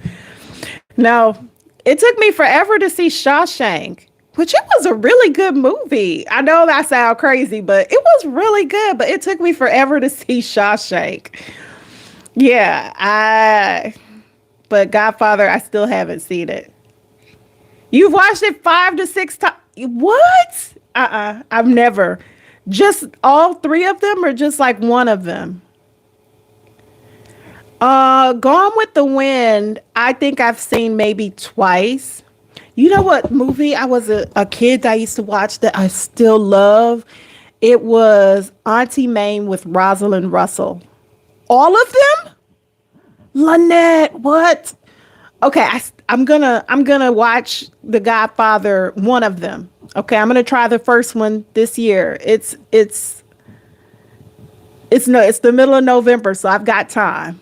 No. It took me forever to see Shawshank, which it was a really good movie. I know that sounds crazy, but it was really good. But it took me forever to see Shawshank. Yeah, but Godfather, I still haven't seen it. You've watched it 5 to 6 times. What? I've never. Just all three of them, or just like one of them? Gone with the Wind. I think I've seen maybe twice. You know what movie I was a kid that I used to watch that I still love? It was Auntie Mame with Rosalind Russell. All of them? Lynette, what? Okay, I'm gonna watch The Godfather, one of them. Okay, I'm gonna try the first one this year. It's no, it's the middle of November, so I've got time.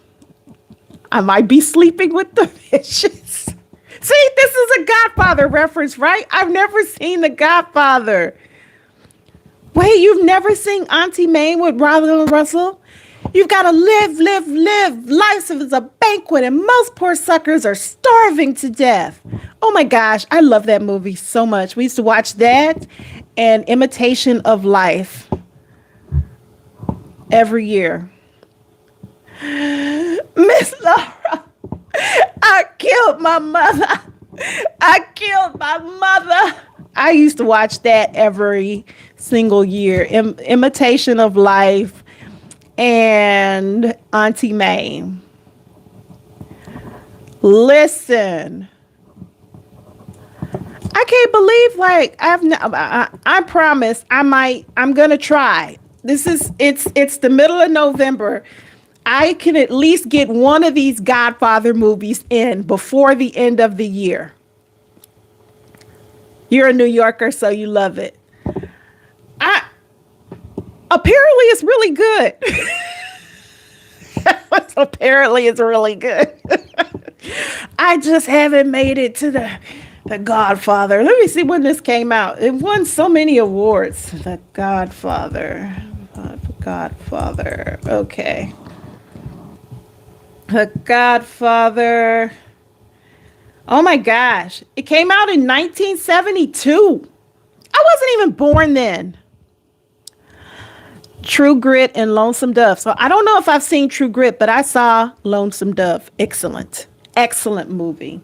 I might be sleeping with the fishes. See, this is a Godfather reference, right? I've never seen The Godfather. Wait, you've never seen Auntie Mame with Rosalind Russell? You've got to live, live, live. Life is a banquet, and most poor suckers are starving to death. Oh my gosh, I love that movie so much. We used to watch that and Imitation of Life every year. Miss Laura, I killed my mother. I killed my mother. I used to watch that every single year. Imitation of Life and Auntie Mame. Listen, I can't believe I promise I'm gonna try. It's the middle of November. I can at least get one of these Godfather movies in before the end of the year. You're a New Yorker, so you love it. I apparently it's really good. Apparently it's really good. I just haven't made it to the Godfather. Let me see when this came out. It won so many awards. The Godfather. Godfather. Okay. The Godfather. Oh my gosh. It came out in 1972. I wasn't even born then. True Grit and Lonesome Dove. So I don't know if I've seen True Grit, but I saw Lonesome Dove. Excellent. Excellent movie.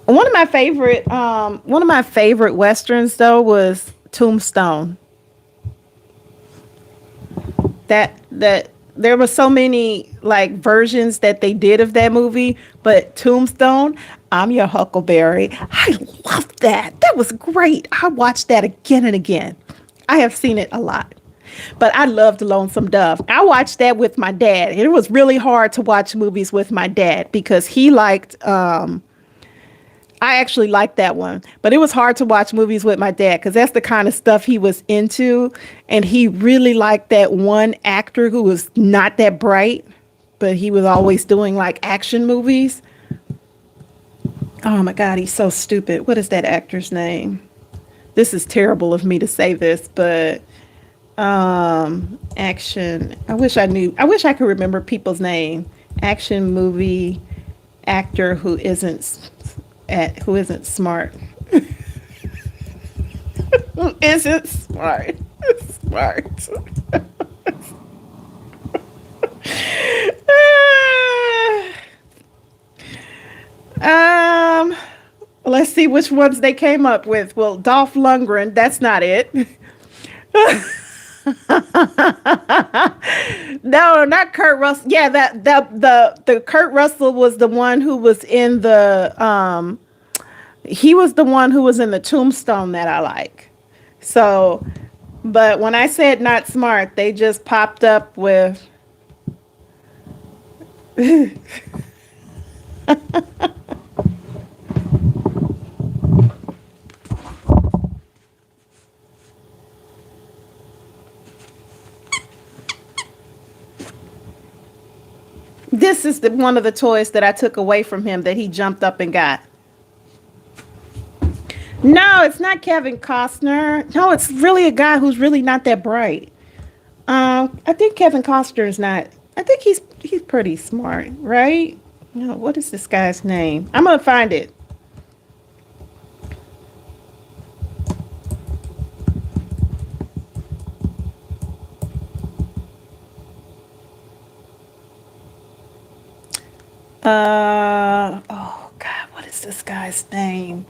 One of my favorite westerns though was Tombstone. That there were so many like versions that they did of that movie, but Tombstone, I'm Your Huckleberry. I love that. That was great. I watched that again and again. I have seen it a lot. But I loved Lonesome Dove. I watched that with my dad. It was really hard to watch movies with my dad because he liked I actually liked that one, but it was hard to watch movies with my dad because that's the kind of stuff he was into. And he really liked that one actor who was not that bright, but he was always doing like action movies. Oh my God, he's so stupid. What is that actor's name? This is terrible of me to say this, but action. I wish I could remember people's name. Action movie actor who isn't smart. Who isn't smart? Smart. Let's see which ones they came up with. Well, Dolph Lundgren, that's not it. No, not Kurt Russell. Yeah, the Kurt Russell was the one who was in the he was the one who was in the Tombstone that I like. So, but when I said not smart, they just popped up with this is one of the toys that I took away from him that he jumped up and got. No, it's not Kevin Costner. No, it's really a guy who's really not that bright. I think Kevin Costner is not. I think he's pretty smart, right? No, what is this guy's name? I'm gonna find it. Oh God, what is this guy's name?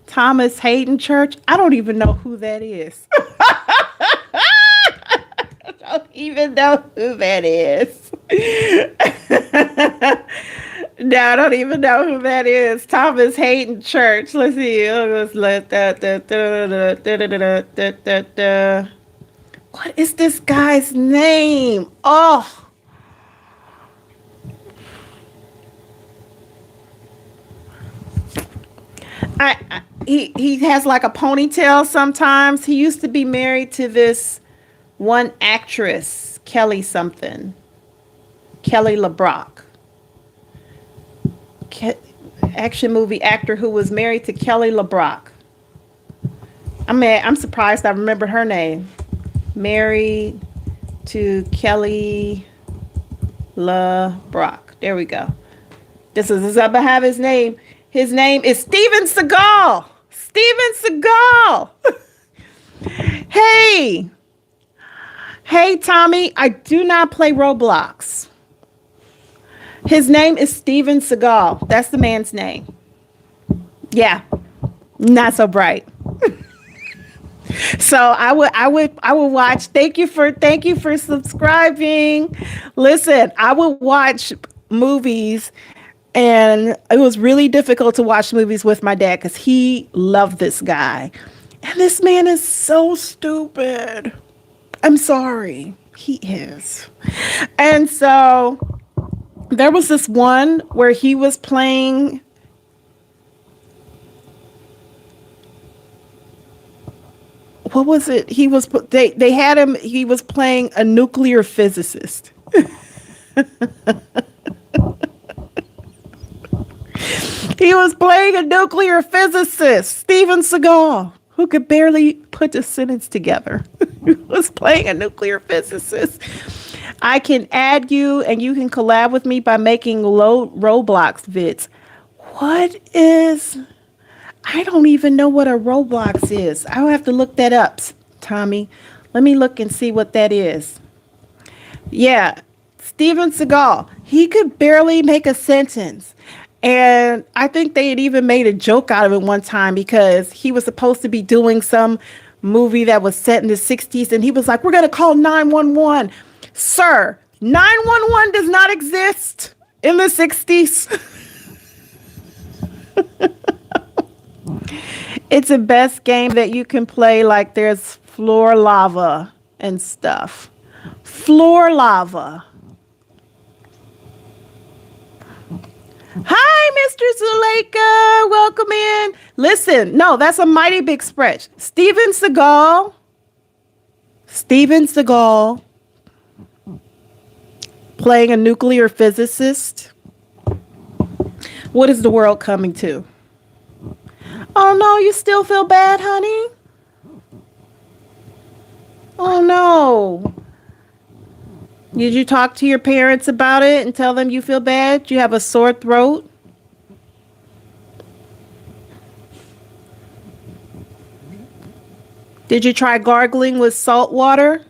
Thomas Hayden Church. I don't even know who that is. I don't even know who that is. No, I don't even know who that is. Thomas Hayden Church. Let's see. Let's let that. What is this guy's name? Oh, he has like a ponytail sometimes. He used to be married to this one actress, Kelly something, Kelly LeBrock, action movie actor who was married to Kelly LeBrock. I mean, I'm surprised I remembered her name. Married to Kelly LeBrock. There we go. This is up. I have his name. His name is Steven Seagal. Steven Seagal. Hey. Hey, Tommy. I do not play Roblox. His name is Steven Seagal. That's the man's name. Yeah. Not so bright. So I would watch. Thank you for subscribing. Listen, I would watch movies, and it was really difficult to watch movies with my dad because he loved this guy. And this man is so stupid. I'm sorry. He is. And so there was this one where he was playing. What was it? They had him. He was playing a nuclear physicist. He was playing a nuclear physicist, Steven Seagal, who could barely put a sentence together. He was playing a nuclear physicist. I can add you and you can collab with me by making low Roblox vids. What is... I don't even know what a Roblox is. I'll have to look that up, Tommy. Let me look and see what that is. Yeah, Steven Seagal. He could barely make a sentence. And I think they had even made a joke out of it one time because he was supposed to be doing some movie that was set in the 60s. And he was like, we're going to call 911. Sir, 911 does not exist in the 60s. It's the best game that you can play. Like there's floor lava and stuff. Floor lava. Hi, Mr. Zuleika. Welcome in. Listen, no, that's a mighty big stretch. Steven Seagal. Playing a nuclear physicist. What is the world coming to? Oh no, you still feel bad, honey? Oh no. Did you talk to your parents about it and tell them you feel bad? You have a sore throat? Did you try gargling with salt water?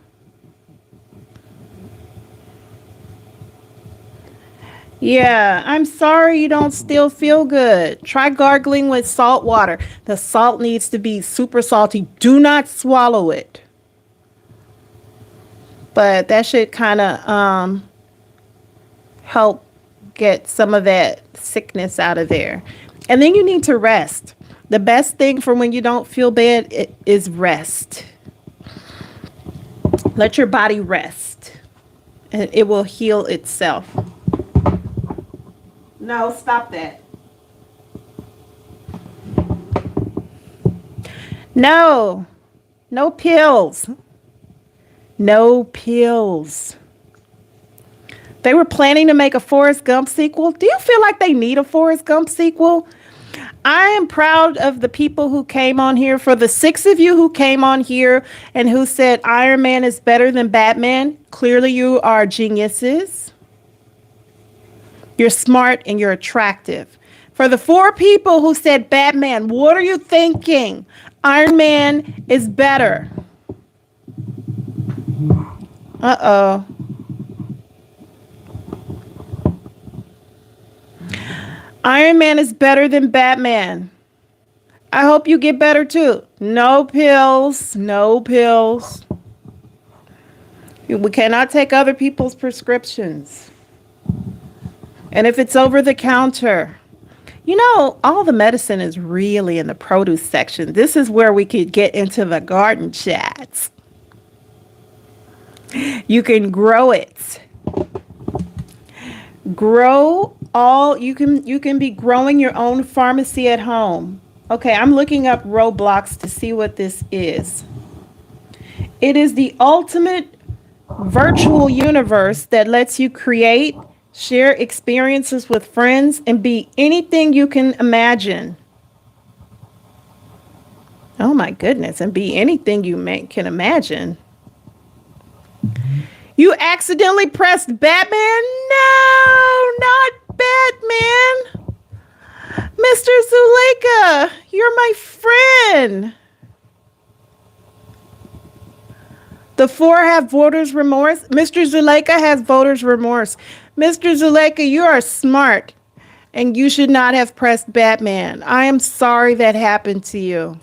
Yeah, I'm sorry you don't still feel good. Try gargling with salt water. The salt needs to be super salty. Do not swallow it. But that should kind of help get some of that sickness out of there. And then you need to rest. The best thing for when you don't feel bad is rest. Let your body rest. And it will heal itself. No, stop that. No. No pills. No pills. They were planning to make a Forrest Gump sequel. Do you feel like they need a Forrest Gump sequel? I am proud of the people who came on here. For the 6 of you who came on here and who said Iron Man is better than Batman, clearly you are geniuses. You're smart and you're attractive. For the 4 people who said Batman, what are you thinking? Iron Man is better. Uh-oh. Iron Man is better than Batman. I hope you get better too. No pills. No pills. We cannot take other people's prescriptions. And if it's over the counter, all the medicine is really in the produce section. This is where we could get into the garden chats. You can grow it. You can be growing your own pharmacy at home. Okay, I'm looking up Roblox to see what this is. It is the ultimate virtual universe that lets you create, share experiences with friends, and be anything you can imagine. Oh my goodness, and be anything you can imagine. You accidentally pressed Batman? No, not Batman. Mr. Zuleika, you're my friend. The 4 have voters' remorse. Mr. Zuleika has voters' remorse. Mr. Zuleika, you are smart, and you should not have pressed Batman. I am sorry that happened to you.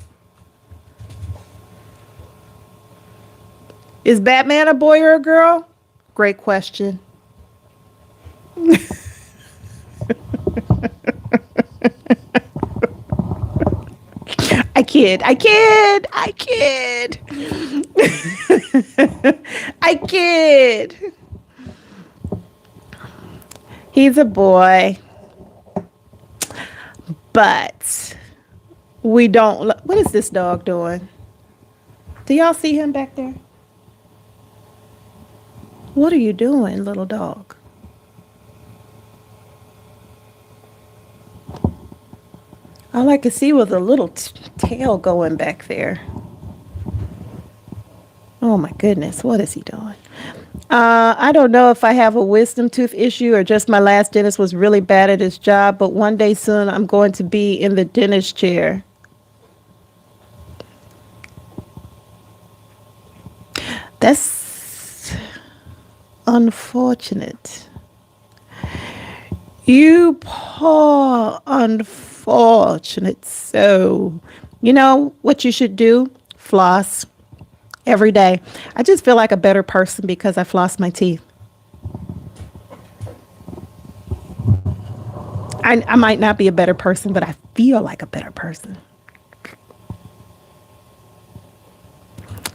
Is Batman a boy or a girl? Great question. I kid. I kid. He's a boy. But we don't. What is this dog doing? Do y'all see him back there? What are you doing, little dog? All I could see was a little tail going back there. Oh my goodness, what is he doing? I don't know if I have a wisdom tooth issue or just my last dentist was really bad at his job, but one day soon I'm going to be in the dentist chair. That's unfortunate. You poor unfortunate soul. You know what you should do? Floss every day. I just feel like a better person because I floss my teeth. I might not be a better person, but I feel like a better person.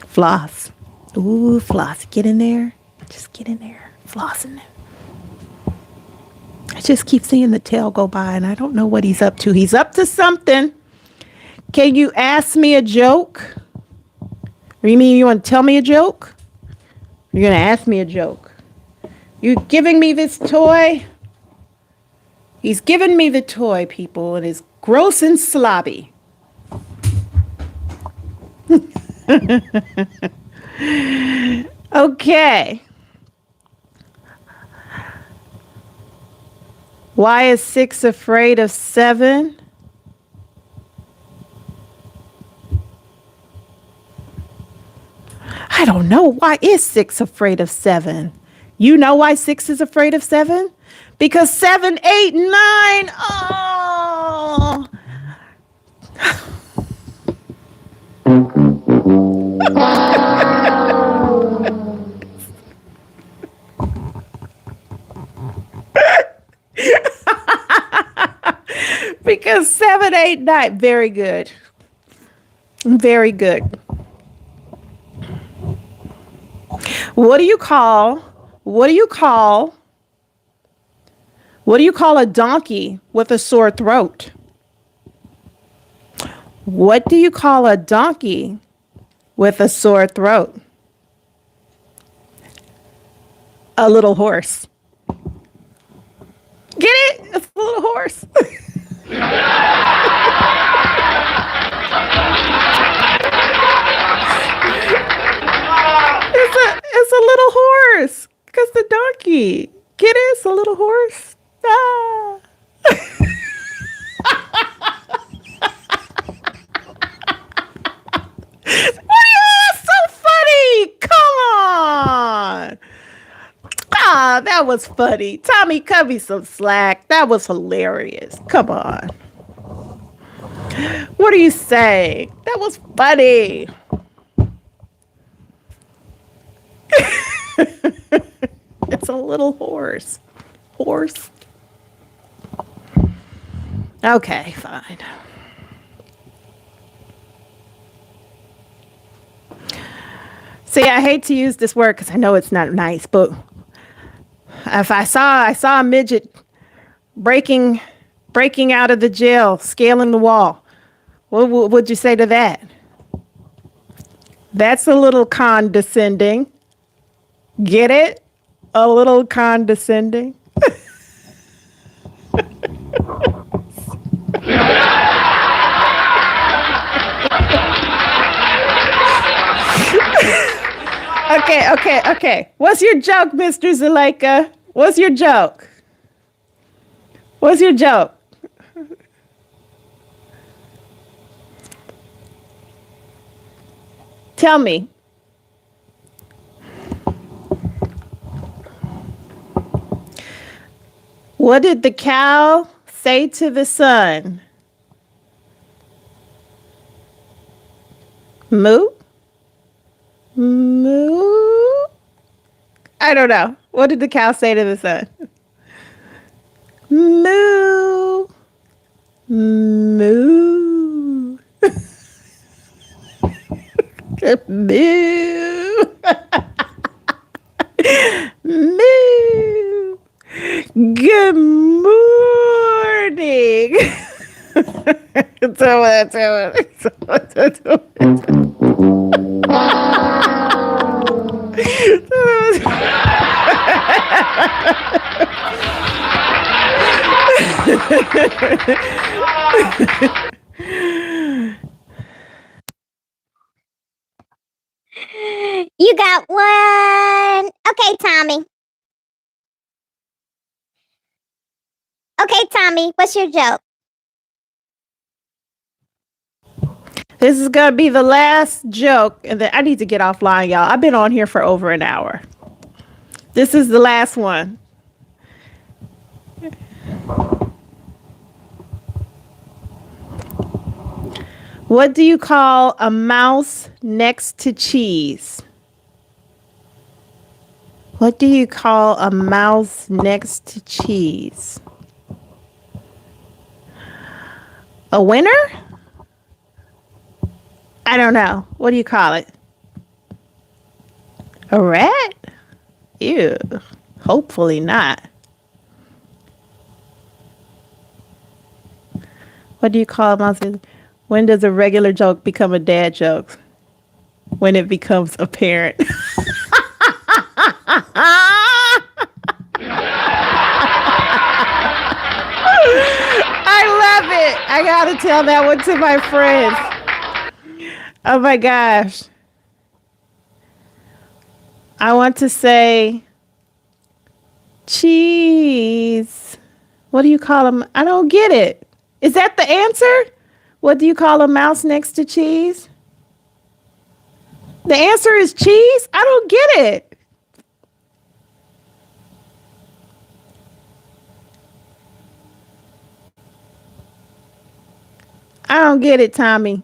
Floss. Ooh, floss. Get in there. Just get in there. Flossing. I just keep seeing the tail go by, and I don't know what he's up to. He's up to something. Can you ask me a joke? Or you mean you want to tell me a joke? You're going to ask me a joke. You giving me this toy? He's giving me the toy, people, and it's gross and slobby. Okay. Why is 6 afraid of 7? I don't know. Why is 6 afraid of 7? You know why 6 is afraid of 7? Because 7, 8, 9. Oh. Because 7, 8, 9. Very good. Very good. What do you call a donkey with a sore throat? What do you call a donkey with a sore throat? A little horse. Get it? It's a little horse. It's a little horse. Because the donkey. Get it? It's a little horse. Ah. that was funny. Tommy, cut me some slack. That was hilarious. Come on. What are you saying? That was funny. It's a little horse. Horse. Okay, fine. See, I hate to use this word because I know it's not nice, but if I saw a midget breaking out of the jail, scaling the wall, what would you say to that? That's a little condescending. Get it? A little condescending. Okay. What's your joke, Mr. Zuleika? What's your joke? What's your joke? Tell me. What did the cow say to the sun? Moo? Moo? I don't know. What did the cow say to the sun? Moo. Moo. Moo. Moo. Good morning. You got one. Okay, Tommy. Okay, Tommy, what's your joke? This is going to be the last joke, and then I need to get offline, y'all. I've been on here for over an hour. This is the last one. What do you call a mouse next to cheese? What do you call a mouse next to cheese? A winner? I don't know. What do you call it? A rat? Ew. Hopefully not. What do you call a mouse? When does a regular joke become a dad joke? When it becomes apparent. I love it. I gotta tell that one to my friends. Oh my gosh. I want to say cheese. What do you call them? I don't get it. Is that the answer? What do you call a mouse next to cheese? The answer is cheese? I don't get it. I don't get it, Tommy.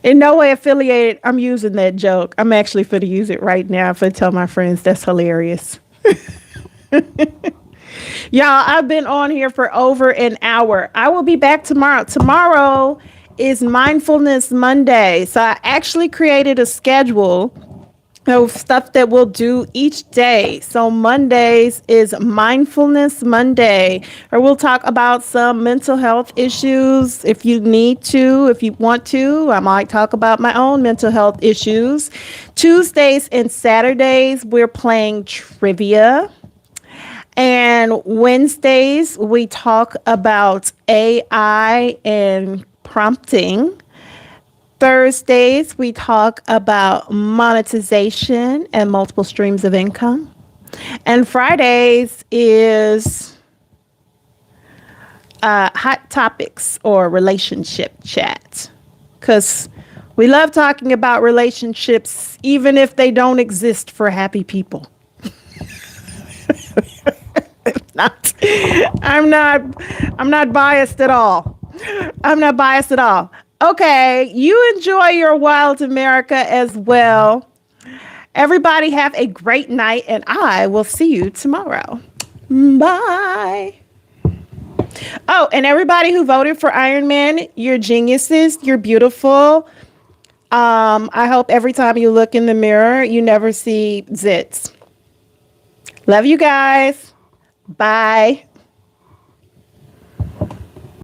In no way affiliated, I'm using that joke. I'm actually going to use it right now. I'm going to tell my friends that's hilarious. Y'all, I've been on here for over an hour. I will be back tomorrow. Tomorrow is Mindfulness Monday. So I actually created a schedule of stuff that we'll do each day. So Mondays is Mindfulness Monday, or we'll talk about some mental health issues if you need to, if you want to. I might talk about my own mental health issues. Tuesdays and Saturdays, we're playing trivia. And Wednesdays, we talk about AI and prompting. Thursdays, we talk about monetization and multiple streams of income. And Fridays is hot topics or relationship chat. Because we love talking about relationships, even if they don't exist for happy people. not, I'm not biased at all. I'm not biased at all. Okay, you enjoy your wild America as well. Everybody have a great night, and I will see you tomorrow. Bye. Oh, and everybody who voted for Iron Man, you're geniuses. You're beautiful. I hope every time you look in the mirror, you never see zits. Love you guys. Bye.